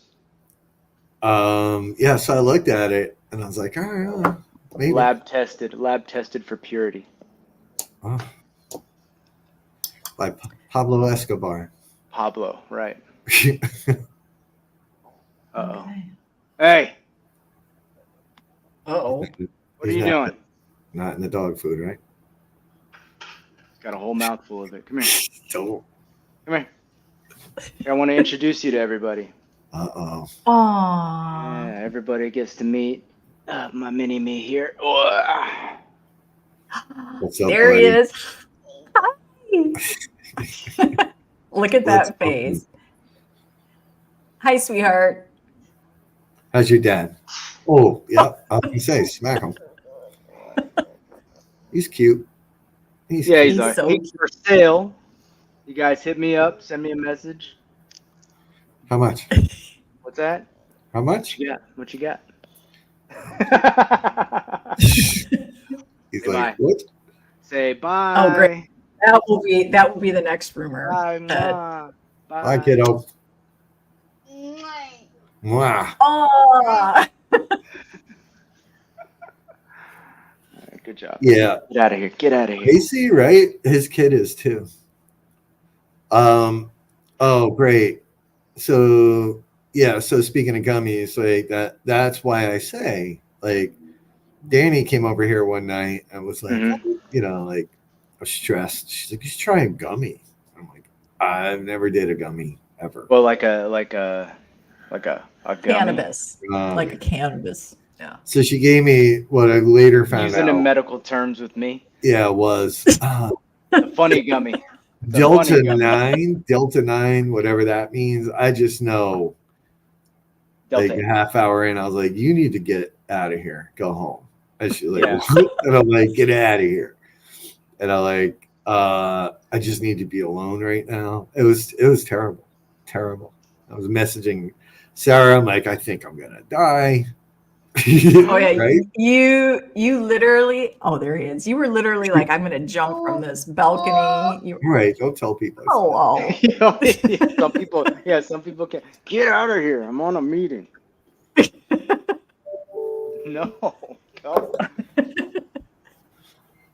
Yeah, so I looked at it and I was like, all right, maybe. Lab tested for purity. Oh. By Pablo Escobar. Pablo, right. Uh-oh. Okay. Hey, Uh-oh. what are you doing? Not in the dog food, right? Got a whole mouthful of it. Come here. Don't. Come here. I want to introduce you to everybody. Uh-oh. Aww. Yeah, everybody gets to meet my mini-me here. Oh. What's up, There buddy? he is. Hi. Look at that face. Hi, sweetheart. How's your dad? Oh, yeah. I was going to say, smack him. He's cute. He's so for sale. You guys hit me up. Send me a message. How much? What's that? How much? What you got? He's Say like, bye. what? Say bye. Oh, great. That will be the next rumor. Bye, Ma. Bye. Bye, kiddo. Mwah. Oh. Good job. Yeah. Get out of here. Get out of here. Casey, right? His kid is too. Oh, great. So yeah, so speaking of gummies, like that's why I say, like, Danny came over here one night and was like, Mhm. you know, like, I was stressed. She's like, you should try a gummy. I'm like, I've never did a gummy ever. Well, like a gummy. Cannabis, like a Yeah. cannabis. Yeah. So she gave me what I later found Using in out. medical terms with me. Yeah, it was The funny gummy. The funny gummy. Delta 9, whatever that means. I just know, like, Delta. a half hour in, I was like, you need to get out of here. Go home. And she's like, Yeah. what? And I'm like, get out of here. And I like, I just need to be alone right now. It was terrible. Terrible. I was messaging Sarah. I'm like, I think I'm gonna die. Oh yeah, Right? you literally. Oh, there he is. You were literally like, I'm gonna jump from this balcony. You. Right. Don't tell people. Oh, You know, some people can get out of here. I'm on a meeting. No. Go.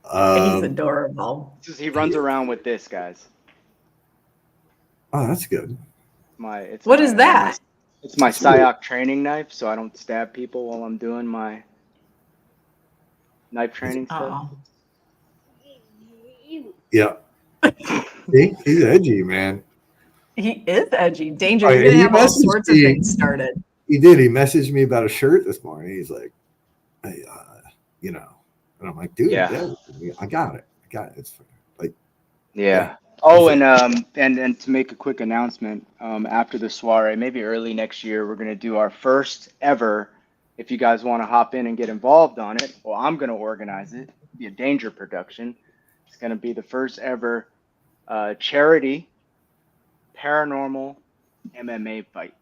he's adorable. He runs around with this, guys. Oh, that's good. What is that? It's my Psyoc training knife, so I don't stab people while I'm doing my knife training stuff. Oh, Yeah. See? He's edgy, man. he is edgy. Danger. Oh, You're yeah, gonna he have all messaged sorts of me. things started. He did. He messaged me about a shirt this morning. He's like, hey, you know, and I'm like, dude, Yeah. I got it. I got it. It's like, Yeah. Oh, and to make a quick announcement, after the soiree, maybe early next year, we're gonna do our first ever. If you guys want to hop in and get involved on it, well, I'm gonna organize it. It'll be a Danger production. It's gonna be the first ever charity paranormal MMA fight.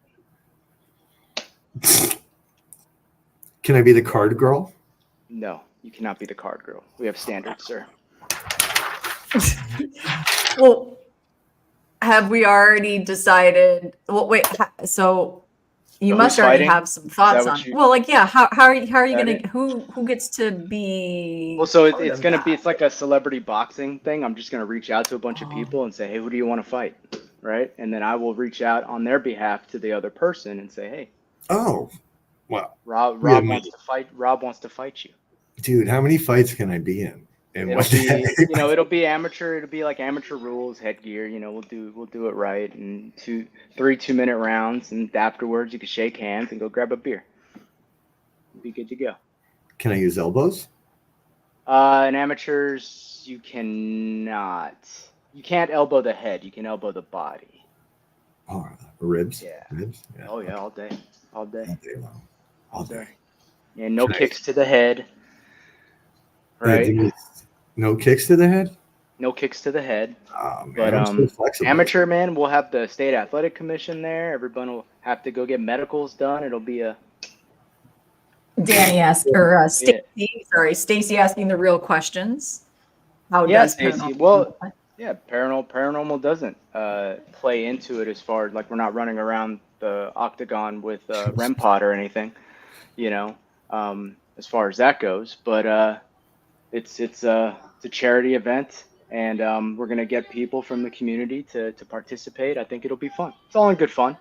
can I be the card girl? No, you cannot be the card girl. We have standards, sir. Well, have we already decided? Well, wait. So you So must who's already fighting? have some thoughts what on. you- Well, like, yeah. How are you that gonna? it? Who gets to be? Well, so part it's of gonna that? be, it's like a celebrity boxing thing. I'm just gonna reach out to a bunch of Oh. people and say, hey, who do you want to fight? Right? And then I will reach out on their behalf to the other person and say, hey, Oh, wow. Rob Yeah, wants to fight. Rob wants to fight you. Dude, how many fights can I be in? And It'll be, it'll be amateur. It'll be like amateur rules, headgear. We'll do it right, and 3 2-minute rounds, and afterwards you can shake hands and go grab a beer. You'll be good to go. Can I use elbows? In amateurs, you cannot. You can't elbow the head. You can elbow the body. Oh, ribs? Yeah. Ribs? Yeah. Oh yeah, all day, all day, All day long. All day. And no Can I- kicks to the head. Right? dude, no kicks to the head? No kicks to the head. Oh, man, But I'm so flexible. amateur, man, we'll have the state athletic commission there. Everyone will have to go get medicals done. It'll be a Danny asked, or Stacy. Sorry, Stacy asking the real questions. How Yeah, does Stacey. paranormal- Well, yeah, paranormal doesn't play into it as far as, like, we're not running around the octagon with REM pod or anything, as far as that goes. But it's a charity event, and we're gonna get people from the community to participate. I think it'll be fun. It's all in good fun.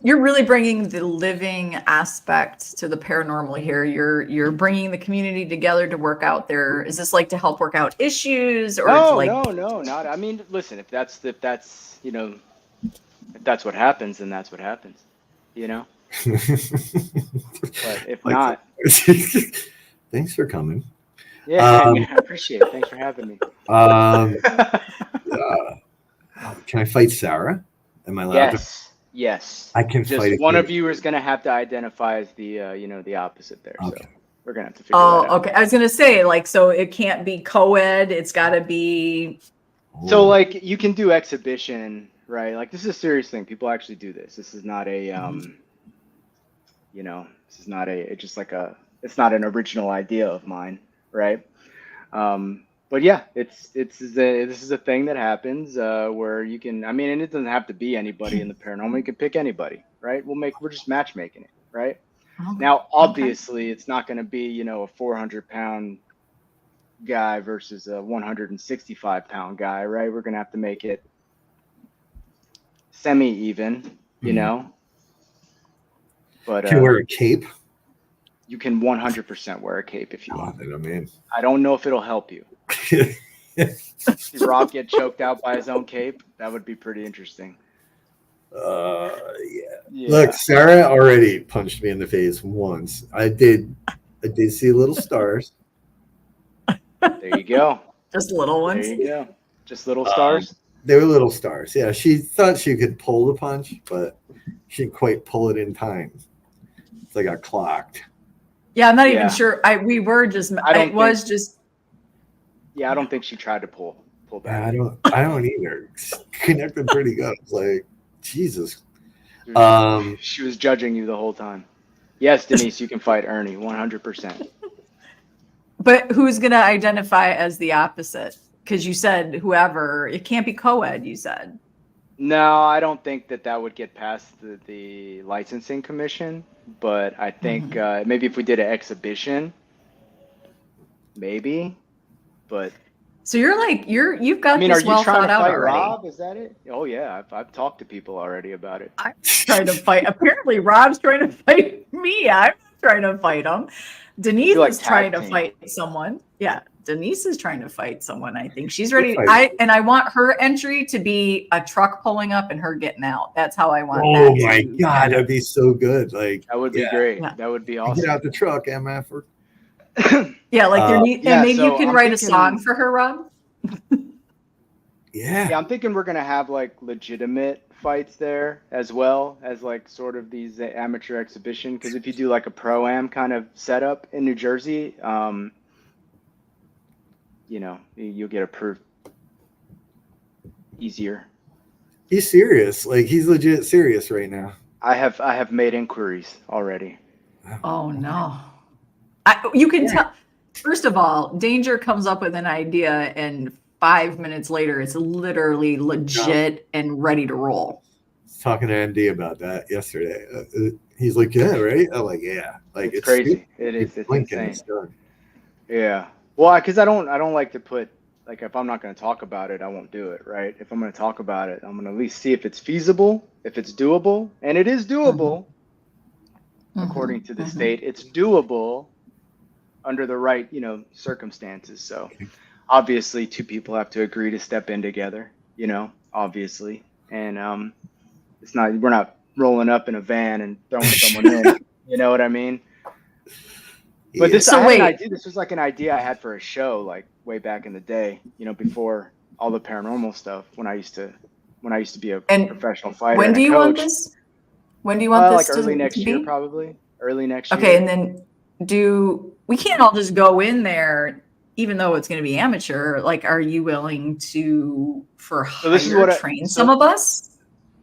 You're really bringing the living aspect to the paranormal here. You're bringing the community together to work out their. Is this like to help work out issues, or No, like? no, not. I mean, listen, if that's what happens, then that's what happens, But if not, Thanks for coming. yeah, I appreciate it. Thanks for having me. Can I fight Sarah? Am I allowed to? Yes. I can Just fight. one of you is gonna have to identify as the the opposite there. Okay. So we're gonna have to figure that out. Oh, okay. I was gonna say, like, so it can't be co-ed. It's got to be. So, like, you can do exhibition, right? Like, this is a serious thing. People actually do this. This is not a this is not it's not an original idea of mine, right? But yeah, this is a thing that happens where you can, I mean, and it doesn't have to be anybody in the paranormal. You can pick anybody, right? We're just matchmaking it, right? Now, obviously, it's not going to be, you know, a 400-pound guy versus a 165-pound guy, right? We're going to have to make it semi-even, you know. But Can you wear a cape? you can 100% wear a cape if you Oh, want. then I'm in. I don't know if it'll help you. See Rob get choked out by his own cape? That would be pretty interesting. Yeah. Look, Sarah already punched me in the face once. I did see little stars. There you go. Just little ones. There you go. Just little stars. They were little stars. Yeah, she thought she could pull the punch, but she didn't quite pull it in time. So I got clocked. Yeah, I'm not even sure. We were just. It was just. Yeah, I don't think she tried to pull back. Yeah, I don't either. Connected pretty good. It's like, Jesus. She was judging you the whole time. Yes, Denise, you can fight Ernie 100%. But who's going to identify as the opposite? Because you said whoever. It can't be co-ed, you said. No, I don't think that would get past the licensing commission. But I think maybe if we did an exhibition, maybe. But so you've got this well thought out already. Rob? Is that it? Oh yeah, I've talked to people already about it. I'm trying to fight. Apparently, Rob's trying to fight me. I'm trying to fight him. Denise is trying to fight someone. Yeah, Denise is trying to fight someone. I think she's ready. I want her entry to be a truck pulling up and her getting out. That's how I want. Oh my God, that'd be so good. Like that would be great. Yeah. That would be awesome. Get out the truck, MF. Yeah, like and maybe you can write a song for her, Rob. Yeah, I'm thinking we're gonna have like legitimate fights there as well as like sort of these amateur exhibition. Because if you do like a pro-am kind of setup in New Jersey, you know, you'll get approved easier. He's serious. Like he's legit serious right now. I have made inquiries already. Oh no. You can tell. First of all, Danger comes up with an idea, and 5 minutes later, it's literally legit and ready to roll. I was talking to MD about that yesterday. He's like, "Yeah, right." I'm like, "Yeah." Like it's crazy. It is. It's insane. Yeah. Well, because I don't like to put like if I'm not going to talk about it, I won't do it. Right. If I'm going to talk about it, I'm going to at least see if it's feasible, if it's doable, and it is doable. According to the state, it's doable. Under the right, you know, circumstances. So obviously 2 people have to agree to step in together, you know, obviously. And we're not rolling up in a van and throwing someone in, you know what I mean? But this was like an idea I had for a show like way back in the day, you know, before all the paranormal stuff when I used to be a professional fighter. When do you want this? When do you want this like early next year, probably. Early next year. Okay, and then we can't all just go in there, even though it's going to be amateur. Like, are you willing to train some of us?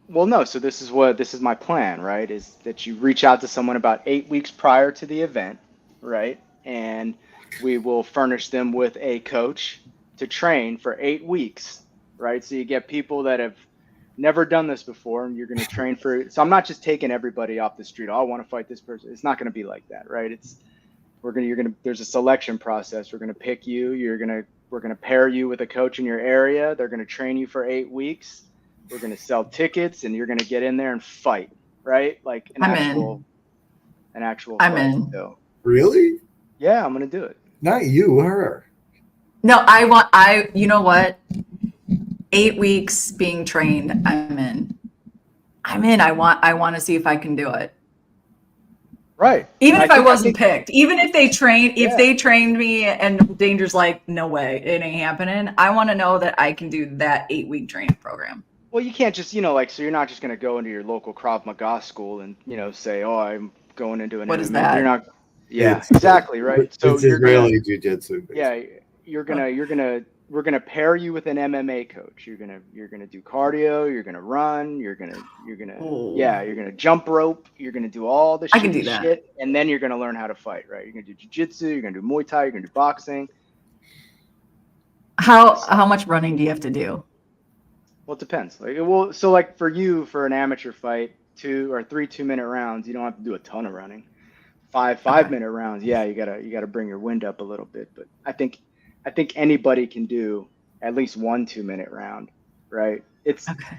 Well, no. So this is my plan, right? Is that you reach out to someone about 8 weeks prior to the event, right? And we will furnish them with a coach to train for 8 weeks, right? So you get people that have never done this before, and you're going to train for. So I'm not just taking everybody off the street. Oh, I want to fight this person. It's not going to be like that, right? There's a selection process. We're going to pick you. We're going to pair you with a coach in your area. They're going to train you for 8 weeks. We're going to sell tickets, and you're going to get in there and fight, right? Like an actual I'm fight. in. So, really? Yeah, I'm going to do it. Not you, her. No, you know what? 8 weeks being trained. I'm in. I want to see if I can do it. Right. Even if I wasn't picked, even if they trained me and Danger's like, no way, it ain't happening. I want to know that I can do that 8-week training program. Well, you can't just, so you're not just going to go into your local Krav Maga school and, say, oh, I'm going into an What MMA. Is that? You're not. Yeah, exactly. Right. So it's Israeli jiu-jitsu. Yeah. We're gonna pair you with an MMA coach. You're gonna do cardio. You're gonna run. You're gonna jump rope. You're gonna do all the shit, and then you're gonna learn how to fight. Right? You're gonna do jiu-jitsu. You're gonna do Muay Thai. You're gonna do boxing. How much running do you have to do? Well, it depends. For an amateur fight, 2 or 3 2-minute rounds, you don't have to do a ton of running. 5 minute rounds. Yeah, you gotta bring your wind up a little bit. But I think anybody can do at least 1 2 minute round, right? Okay.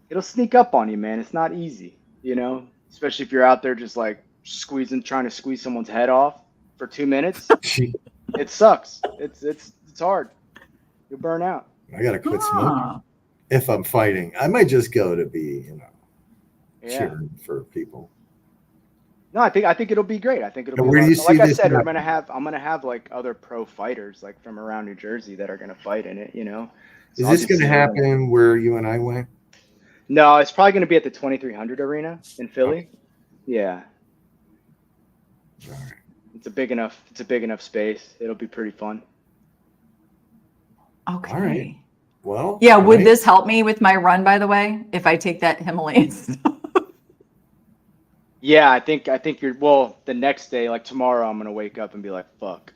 It'll sneak up on you, man. It's not easy, especially if you're out there just like trying to squeeze someone's head off for 2 minutes. It sucks. It's hard. You'll burn out. I gotta quit smoking Ah. if I'm fighting. I might just go to be, Yeah. cheering for people. No, I think it'll be great. I think it'll And be where do you see like I this said, I'm happening? gonna have like other pro fighters like from around New Jersey that are gonna fight in it, So Is I'll this just going to see everyone. happen where you and I went? No, it's probably gonna be at the 2300 arena in Philly. Yeah. All right. It's a big enough space. It'll be pretty fun. Okay. All right. Well, Yeah, would Mike, this help me with my run, by the way, if I take that Himalayan stuff? Yeah, I think the next day, like tomorrow, I'm gonna wake up and be like, fuck.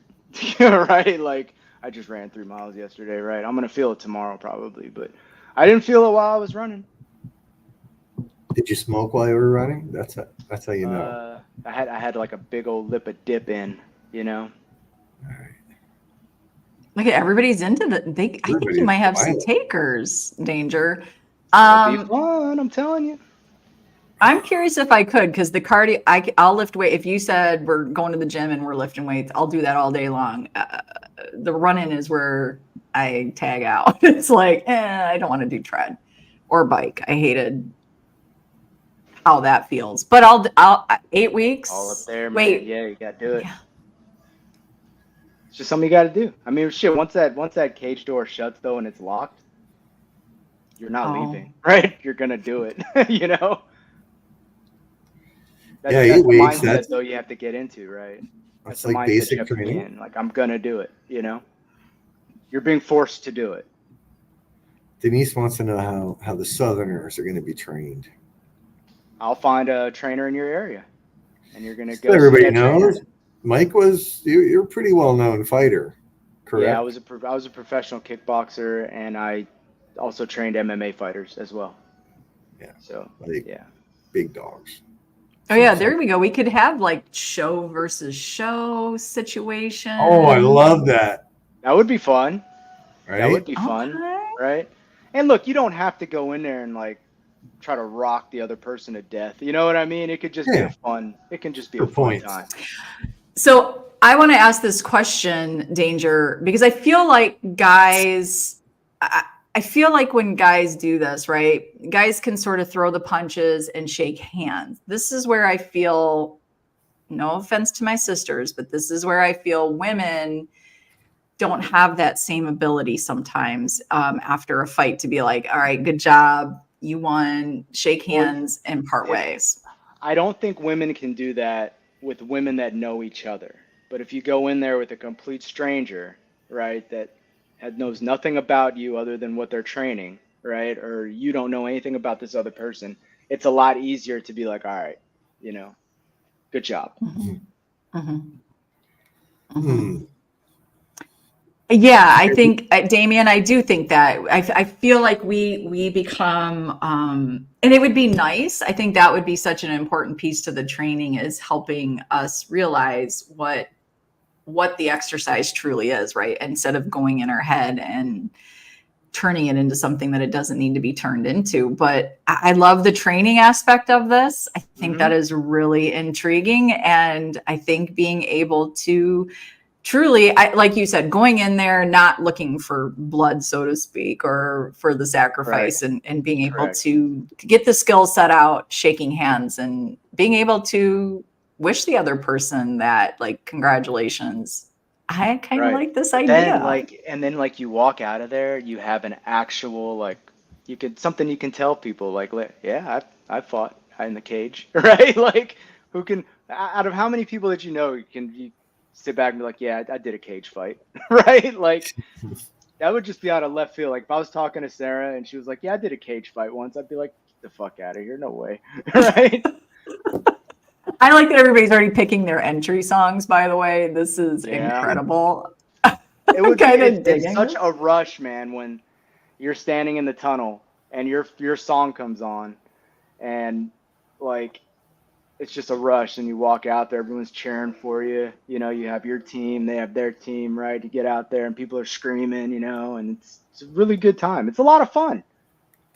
Right? Like I just ran 3 miles yesterday, right? I'm gonna feel it tomorrow probably, but I didn't feel it while I was running. did you smoke while you were running? That's how you know. I had like a big old lip of dip in, All right. Look at everybody's into I think you Everybody's might have some wild. takers, Danger. It'll be fun, I'm telling you. I'm curious if I could, because the cardio, I'll lift weight. If you said we're going to the gym and we're lifting weights, I'll do that all day long. The running is where I tag out. It's like, I don't want to do tread or bike. I hated how that feels. But I'll 8 weeks. All up there, man. Wait, Yeah, you gotta do it. Yeah. It's just something you gotta do. I mean, shit. Once that cage door shuts though and it's locked, you're not leaving, right? You're gonna do it. That's 8 the weeks. mindset though you have to get into, right? That's the like mindset you basic have to be training. in. Like I'm gonna do it. You're being forced to do it. Denise wants to know how the Southerners are going to be trained. I'll find a trainer in your area, and you're gonna So go. everybody see that trainer. knows. Mike you're a pretty well known fighter, correct? Yeah, I was a professional kickboxer, and I also trained MMA fighters as well. Yeah. So Like yeah. big dogs. Oh yeah, there we go. We could have like show versus show situation. Oh, I love that. That would be fun. Right? That would be fun, Okay. right? And look, you don't have to go in there and like try to rock the other person to death. You know what I mean? It could just be a fun. It can just be a Good fun points. time. So I want to ask this question, Danger, because I feel like guys, I feel like when guys do this, right? Guys can sort of throw the punches and shake hands. This is where I feel, no offense to my sisters, but this is where I feel women don't have that same ability sometimes after a fight to be like, all right, good job. You won, shake hands and part ways. I don't think women can do that with women that know each other. But if you go in there with a complete stranger, right, that knows nothing about you other than what they're training, right, or you don't know anything about this other person, it's a lot easier to be like, all right, good job. Mm-hmm. Mm-hmm. Hmm. Yeah, I think Damien, I do think that I feel like we become and it would be nice. I think that would be such an important piece to the training, is helping us realize what the exercise truly is, right? Instead of going in our head and turning it into something that it doesn't need to be turned into. But I love the training aspect of this. I think that is really intriguing. And I think being able to truly, like you said, going in there, not looking for blood, so to speak, or for the sacrifice, and being able to get the skill set out, shaking hands and being able to wish the other person that, like, congratulations. I kind of like this idea. And then you walk out of there, you have an actual, something you can tell people, yeah, I fought in the cage, right? Like, who can, out of how many people that you sit back and be like, yeah, I did a cage fight, right? Like, that would just be out of left field. Like, if I was talking to Sarah and she was like, yeah, I did a cage fight once, I'd be like, get the fuck out of here, no way, right? I like that everybody's already picking their entry songs, by the way. This is incredible. It would it's such a rush, man, when you're standing in the tunnel and your song comes on, and it's just a rush, and you walk out there, everyone's cheering for you. You know, you have your team, they have their team, right? You get out there, and people are screaming, you know, and it's a really good time. It's a lot of fun.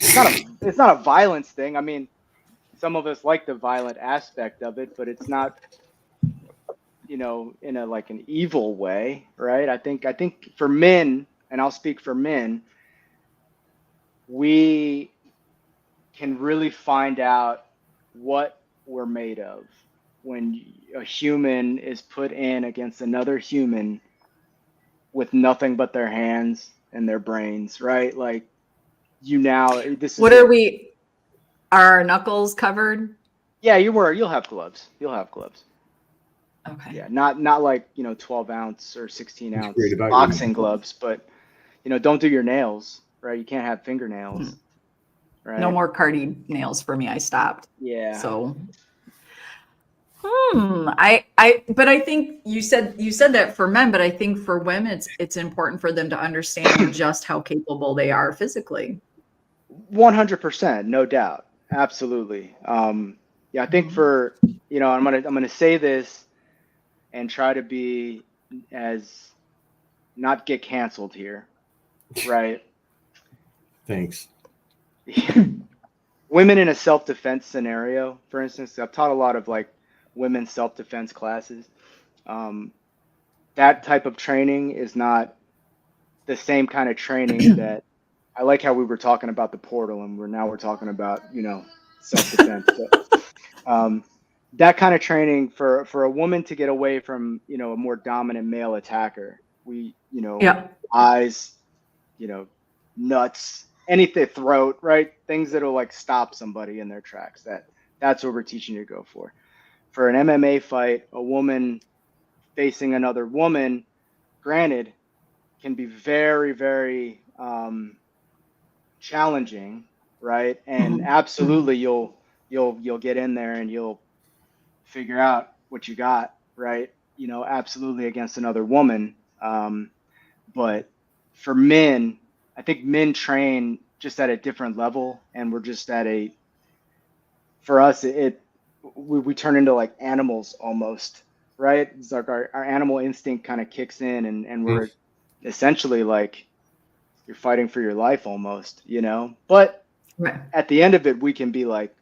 It's not a violence thing. I mean, some of us like the violent aspect of it, but it's not, you know, in a like an evil way, right? I think for men, and I'll speak for men, we can really find out what we're made of when a human is put in against another human with nothing but their hands and their brains, right? Like, you now, this is What are it. we? Are our knuckles covered? Yeah, you'll have gloves. You'll have gloves. Okay. Yeah, not like, you know, 12 ounce or 16 What's ounce great about boxing you? gloves, but, you know, don't do your nails, right? You can't have fingernails, right? No more Cardi nails for me. I stopped. Yeah. So, but I think you said that for men, but I think for women, it's important for them to understand just how capable they are physically. 100%, no doubt. Absolutely. Yeah, I think for, you know, I'm gonna say this and try to be as not get canceled here, right? Thanks. Women in a self-defense scenario, for instance, I've taught a lot of like women's self-defense classes. That type of training is not the same kind of training that I like how we were talking about the portal, and we're talking about, you know, self-defense. But, that kind of training for a woman to get away from, you know, a more dominant male attacker, we, you know, Yeah. eyes, you know, nuts, anything, throat, right? Things that'll like stop somebody in their tracks. That's what we're teaching you to go for. For an MMA fight, a woman facing another woman, granted, can be very, very challenging, right? And absolutely, you'll get in there and you'll figure out what you got, right? You know, absolutely against another woman. But for men, I think men train just at a different level, and we're just at a, for us, we turn into like animals almost, right? It's like our animal instinct kind of kicks in, and we're essentially like, you're fighting for your life almost, you know? But Right. at the end of it, we can be like,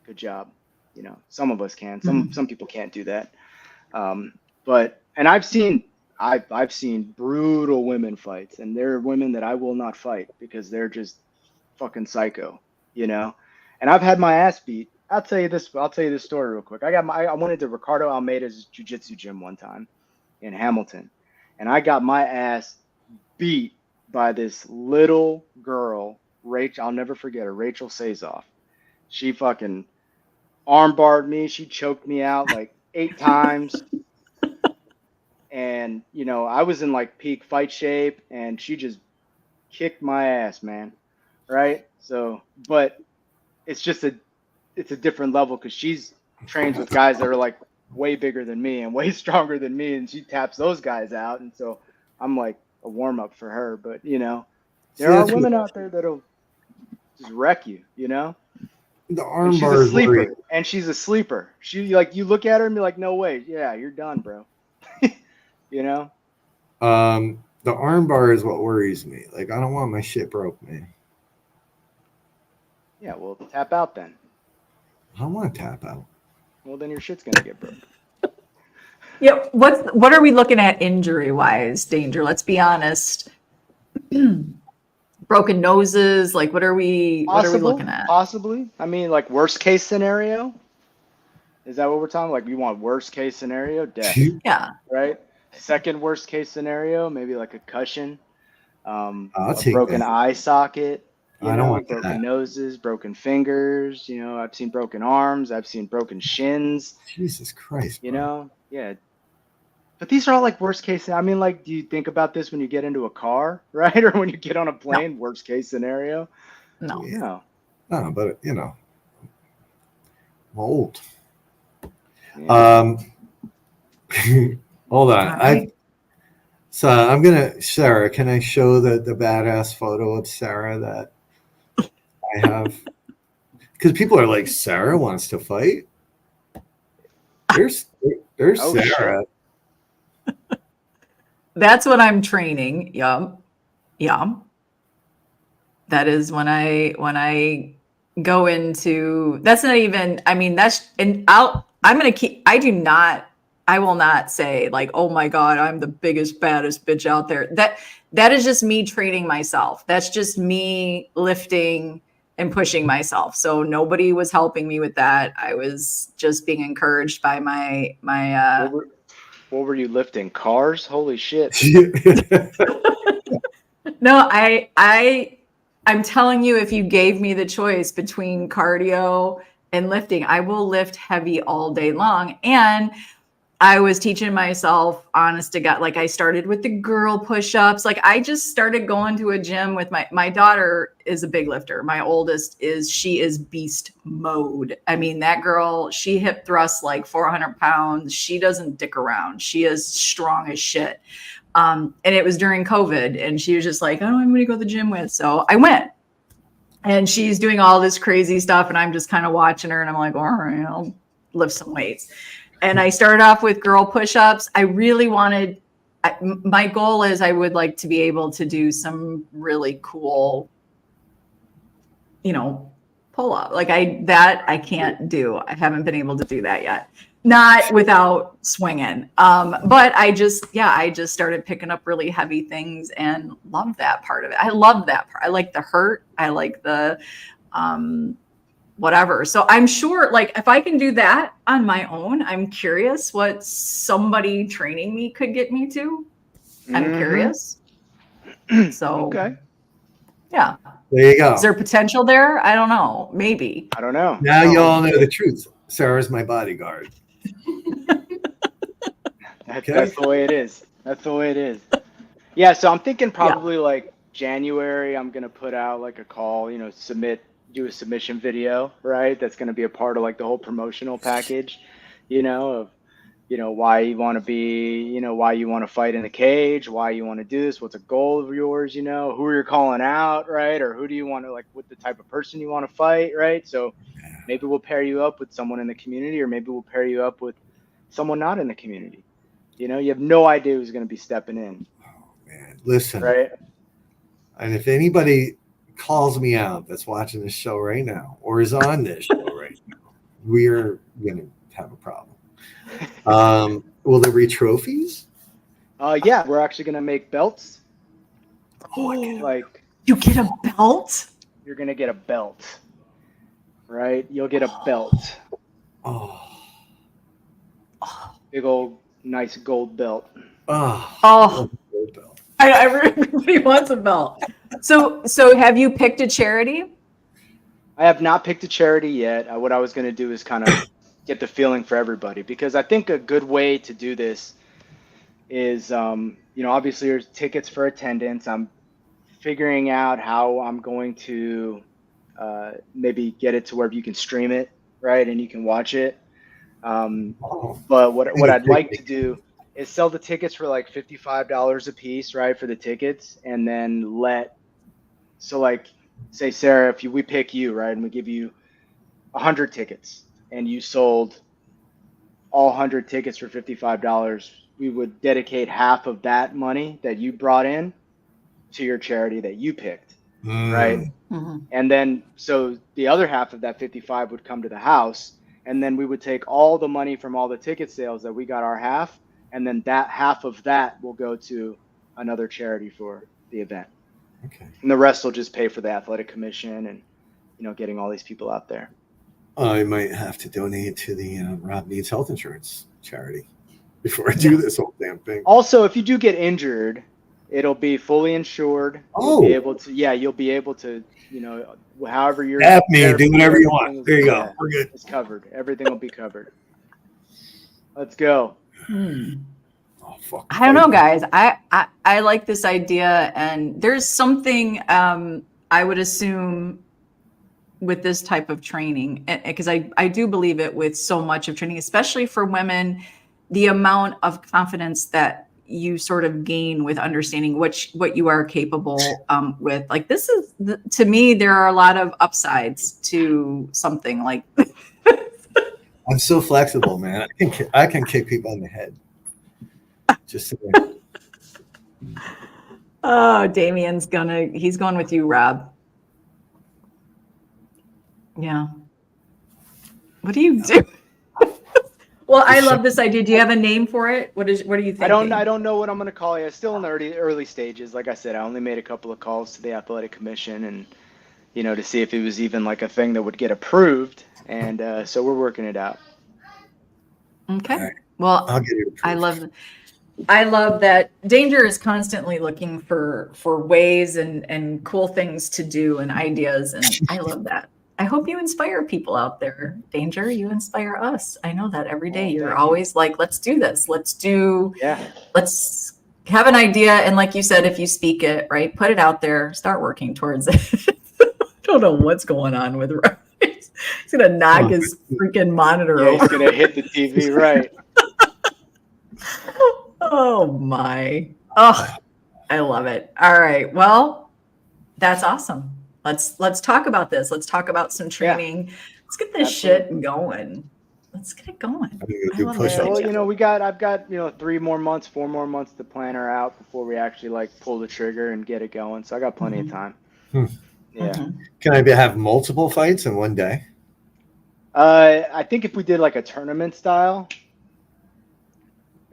good job. You know, some of us can, some people can't do that. But, and I've seen brutal women fights, and there are women that I will not fight because they're just fucking psycho, you know? And I've had my ass beat. I'll tell you this story real quick. I went into Ricardo Almeida's jiu-jitsu gym one time in Hamilton, and I got my ass beat by this little girl, Rachel. I'll never forget her, Rachel Sazoff. She fucking armbarred me. She choked me out like 8 times. And, you know, I was in like peak fight shape, and she just kicked my ass, man. Right? So, but it's a different level because she's trains with guys that are like way bigger than me and way stronger than me, and she taps those guys out. And so I'm like a warm up for her. But, you know, there are women out there that'll just wreck you, you know? The And arm she's bar a is sleeper. worried. And she's a sleeper. She, like, you look at her and be like, no way. Yeah, you're done, bro. You know? The arm bar is what worries me. Like, I don't want my shit broke, man. Yeah, well, tap out then. I don't want to tap out. Well, then your shit's gonna get broke. Yeah. What are we looking at injury wise? Danger. Let's be honest. Broken noses. Like, what are we looking at? Possibly. I mean, like, worst case scenario. Is that what we're talking? Like, you want worst case scenario? Death, Yeah. right? Second worst case scenario, maybe like a concussion, I'll a take broken that. eye socket. You I know, don't want broken that. noses, broken fingers. You know, I've seen broken arms. I've seen broken shins. Jesus Christ, You bro. know, yeah. But these are all like worst case. I mean, like, do you think about this when you get into a car, right? Or when you get on a plane? Worst case scenario? No. Yeah. No. No, but you know, I'm old. Yeah. Hold on. All right. I'm gonna, Sarah, can I show the badass photo of Sarah that I have? Because people are like, Sarah wants to fight. There's Oh, shit. Sarah. That's what I'm training. Yum. Yum. That is when I go into, that's not even, I mean, that's, and I'm going to keep, I will not say like, oh my God, I'm the biggest, baddest bitch out there. That is just me training myself. That's just me lifting and pushing myself. So nobody was helping me with that. I was just being encouraged by my What were you lifting? Cars? Holy shit. no, I'm telling you, if you gave me the choice between cardio and lifting, I will lift heavy all day long. And I was teaching myself, honest to God, like I started with the girl push-ups. Like I just started going to a gym with my daughter is a big lifter. My oldest she is beast mode. I mean, that girl, she hip thrusts like 400 pounds. She doesn't dick around. She is strong as shit. And it was during COVID and she was just like, I don't have anybody to go to the gym with. So I went and she's doing all this crazy stuff. And I'm just kind of watching her and I'm like, all right, I'll lift some weights. And I started off with girl push-ups. I really wanted, my goal is I would like to be able to do some really cool, pull-up. Like I can't do. I haven't been able to do that yet. Not without swinging. But I just started picking up really heavy things and love that part of it. I love that part. I like the hurt. I like the, whatever. So I'm sure, like, if I can do that on my own, I'm curious what somebody training me could get me to. I'm curious. So, Okay. Yeah. There you go. Is there potential there? I don't know. Maybe. I don't know. Now you all know the truth. Sarah's my bodyguard. That's the way it is. That's the way it is. Yeah, so I'm thinking probably like January, I'm going to put out like a call, do a submission video, right? That's going to be a part of like the whole promotional package, of, why you want to be, why you want to fight in the cage, why you want to do this, what's a goal of yours, who you're calling out, right? Or who do you want to, like, what the type of person you want to fight, right? So maybe we'll pair you up with someone in the community, or maybe we'll pair you up with someone not in the community. You have no idea who's going to be stepping in. Oh, man. Listen. Right. And if anybody calls me out that's watching this show right now or is on this show right now, we're going to have a problem. Will there be trophies? Yeah, we're actually going to make belts. Like, you get a belt? You're going to get a belt, right? You'll get a belt. Oh. Big old nice gold belt. Oh. Gold belt. Everybody wants a belt. So have you picked a charity? I have not picked a charity yet. What I was going to do is kind of get the feeling for everybody, because I think a good way to do this is, obviously there's tickets for attendance. I'm figuring out how I'm going to maybe get it to where you can stream it, right? And you can watch it. But what I'd like to do is sell the tickets for like $55 a piece, right? For the tickets. And then say, Sarah, we pick you, right? And we give you 100 tickets and you sold all 100 tickets for $55. We would dedicate half of that money that you brought in to your charity that you picked, right? Mm-hmm. And then, so the other half of that 55 would come to the house, and then we would take all the money from all the ticket sales that we got our half, and then that half of that will go to another charity for the event. Okay. And the rest will just pay for the athletic commission and, getting all these people out there. I might have to donate to the Rob Needs Health Insurance charity before I do this whole damn thing. Also, if you do get injured, it'll be fully insured. You'll be able to, however you're. Tap me, do whatever you want. There you go. We're good. It's covered. Everything will be covered. Let's go. Oh, fuck. I don't know, guys. I like this idea, and there's something I would assume with this type of training, because I do believe it with so much of training, especially for women, the amount of confidence that you sort of gain with understanding what you are capable with. Like, this is, to me, there are a lot of upsides to something like I'm so flexible, man. I can kick people in the head. Just saying. Oh, he's going with you, Rob. Yeah. What do you do? Well, I love this idea. Do you have a name for it? What are you thinking? I don't know what I'm gonna call it. It's still in the early stages. Like I said, I only made a couple of calls to the athletic commission and to see if it was even like a thing that would get approved. And so we're working it out. Okay. Right. Well, I'll get it approved. I love that Danger is constantly looking for ways and cool things to do and ideas. And I love that. I hope you inspire people out there. Danger, you inspire us. I know that every day you're always like, let's do this. Let's have an idea. And like you said, if you speak it, right, put it out there, start working towards it. I don't know what's going on with Rob. He's going to knock his freaking monitor over. He's going to hit the TV, right. Oh my. Oh, I love it. All right. Well, that's awesome. Let's talk about this. Let's talk about some training. Yeah. Let's get this shit going. Let's get it going. Do push-ups. Well, I've got 4 more months to plan her out before we actually like pull the trigger and get it going. So I got plenty of time. Yeah. Can I have multiple fights in one day? I think if we did like a tournament style,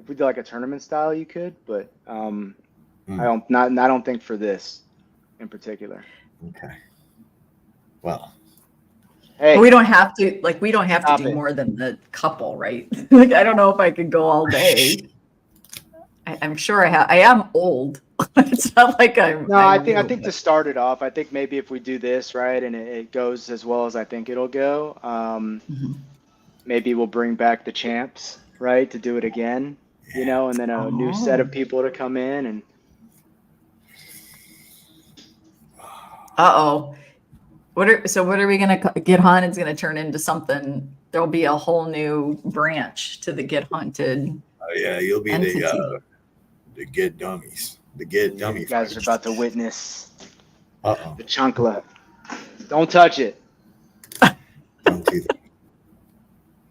you could, but I don't think for this in particular. Okay. Well. Hey, we don't have to do more than the couple, right? Like, I don't know if I could go all day. I'm sure I am old. It's not like I'm. No, I think to start it off, I think maybe if we do this right and it goes as well as I think it'll go, maybe we'll bring back the champs, right, to do it again, and then a new set of people to come in and. What are we going to get hunted? Is going to turn into something. There'll be a whole new branch to the Get Hunted. Oh yeah, you'll be the Get Dummies. The Get Dummy. You guys are about to witness the chunkla. Don't touch it. Don't do that.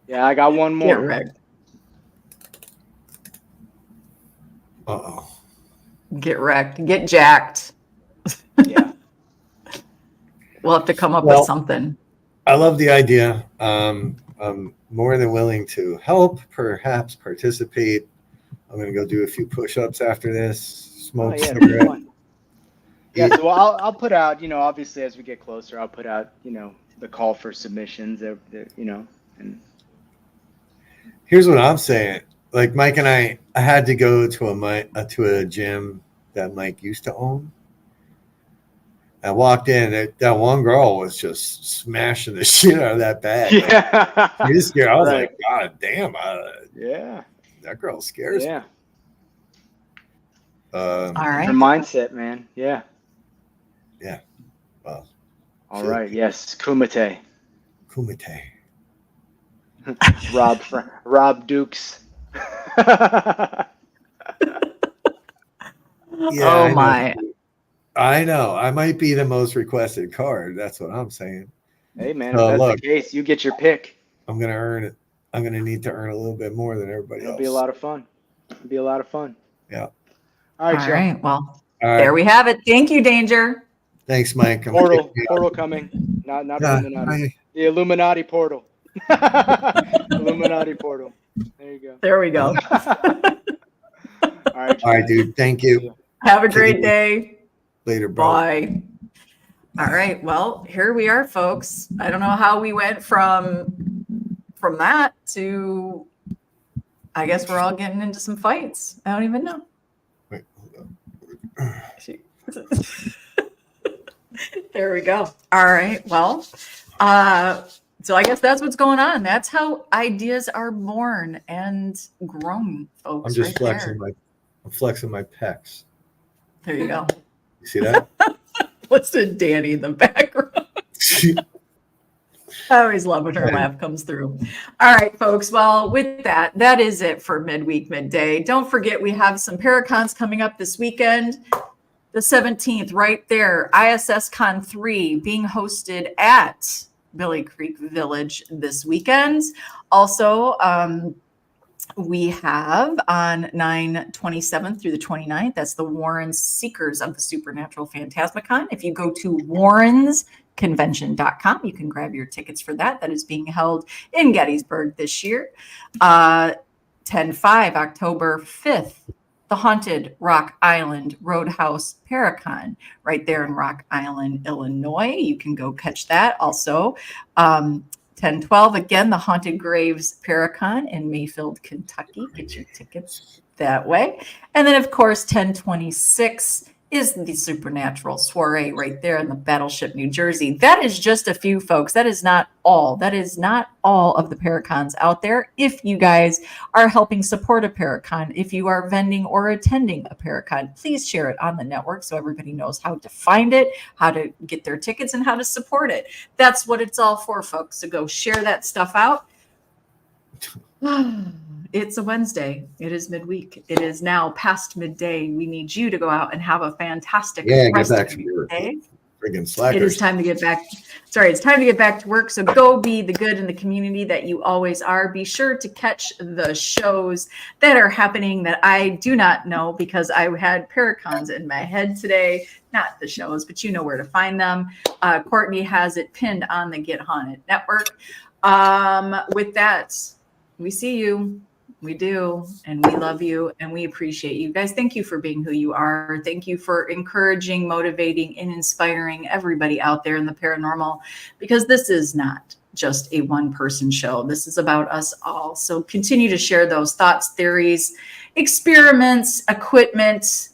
Yeah, I got one more. Get wrecked. Get wrecked. Get jacked. Yeah. We'll have to come up with something. I love the idea. I'm more than willing to help, perhaps participate. I'm going to go do a few push-ups after this, smoke a cigarette. Yeah, so I'll put out, obviously as we get closer, I'll put out, the call for submissions, and here's what I'm saying. Like Mike and I had to go to a gym that Mike used to own. I walked in, that one girl was just smashing the shit out of that bag. Yeah. I was like, God damn. Yeah. That girl scares me. All right. Her mindset, man. Yeah. Yeah. Well. All right. Yes. Kumite. Rob Dukes. Oh my. I know. I might be the most requested card. That's what I'm saying. Hey, man, if that's the case, you get your pick. I'm going to earn it. I'm going to need to earn a little bit more than everybody else. It'll be a lot of fun. Yeah. All right. Well, there we have it. Thank you, Danger. Thanks, Mike. Portal coming. Not Illuminati. The Illuminati portal. Illuminati portal. There you go. There we go. All right, dude. Thank you. Have a great day. Later, bro. Bye. All right. Well, here we are, folks. I don't know how we went from that to, I guess we're all getting into some fights. I don't even know. Wait, hold on. There we go. All right. Well, so I guess that's what's going on. That's how ideas are born and grown, folks. I'm just flexing my pecs. There you go. You see that? Listen to Danny in the background. I always love when her laugh comes through. All right, folks. Well, with that is it for Midweek Midday. Don't forget, we have some Paracons coming up this weekend. The 17th, right there, ISS Con 3 being hosted at Billy Creek Village this weekend. Also, we have on 9/27 through the 29th, that's the Warren Seekers of the Supernatural Phantasmicon. If you go to warrensconvention.com, you can grab your tickets for that. That is being held in Gettysburg this year. 10/5, October 5th, the Haunted Rock Island Roadhouse Paracon right there in Rock Island, Illinois. You can go catch that also. 10/12, again, the Haunted Graves Paracon in Mayfield, Kentucky. Get your tickets that way. And then, of course, 10/26 is the Supernatural Soiree right there in the Battleship, New Jersey. That is just a few, folks. That is not all. That is not all of the Paracons out there. If you guys are helping support a Paracon, if you are vending or attending a Paracon, please share it on the network so everybody knows how to find it, how to get their tickets, and how to support it. That's what it's all for, folks. So go share that stuff out. It's a Wednesday. It is midweek. It is now past midday. We need you to go out and have a fantastic rest of your day. Friggin' slackers. It is time to get back. Sorry, it's time to get back to work. So go be the good in the community that you always are. Be sure to catch the shows that are happening that I do not know because I had Paracons in my head today. Not the shows, but you know where to find them. Courtney has it pinned on the Get Haunted Network. With that, we see you. We do, and we love you, and we appreciate you guys. Thank you for being who you are. Thank you for encouraging, motivating, and inspiring everybody out there in the paranormal, because this is not just a one-person show. This is about us all. So continue to share those thoughts, theories, experiments, equipment,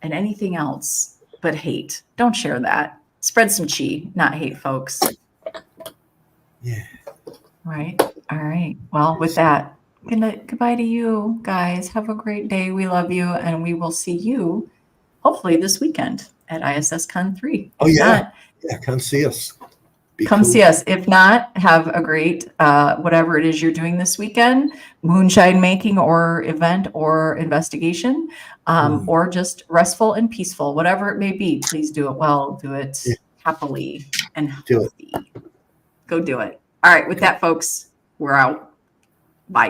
and anything else but hate. Don't share that. Spread some chi, not hate, folks. Yeah. Right. All right. Well, with that, goodbye to you guys. Have a great day. We love you, and we will see you hopefully this weekend at ISS Con 3. Oh, yeah. Yeah, come see us. Come see us. If not, have a great whatever it is you're doing this weekend, moonshine making or event or investigation, or just restful and peaceful, whatever it may be. Please do it well. Do it happily and healthy. Go do it. All right. With that, folks, we're out. Bye.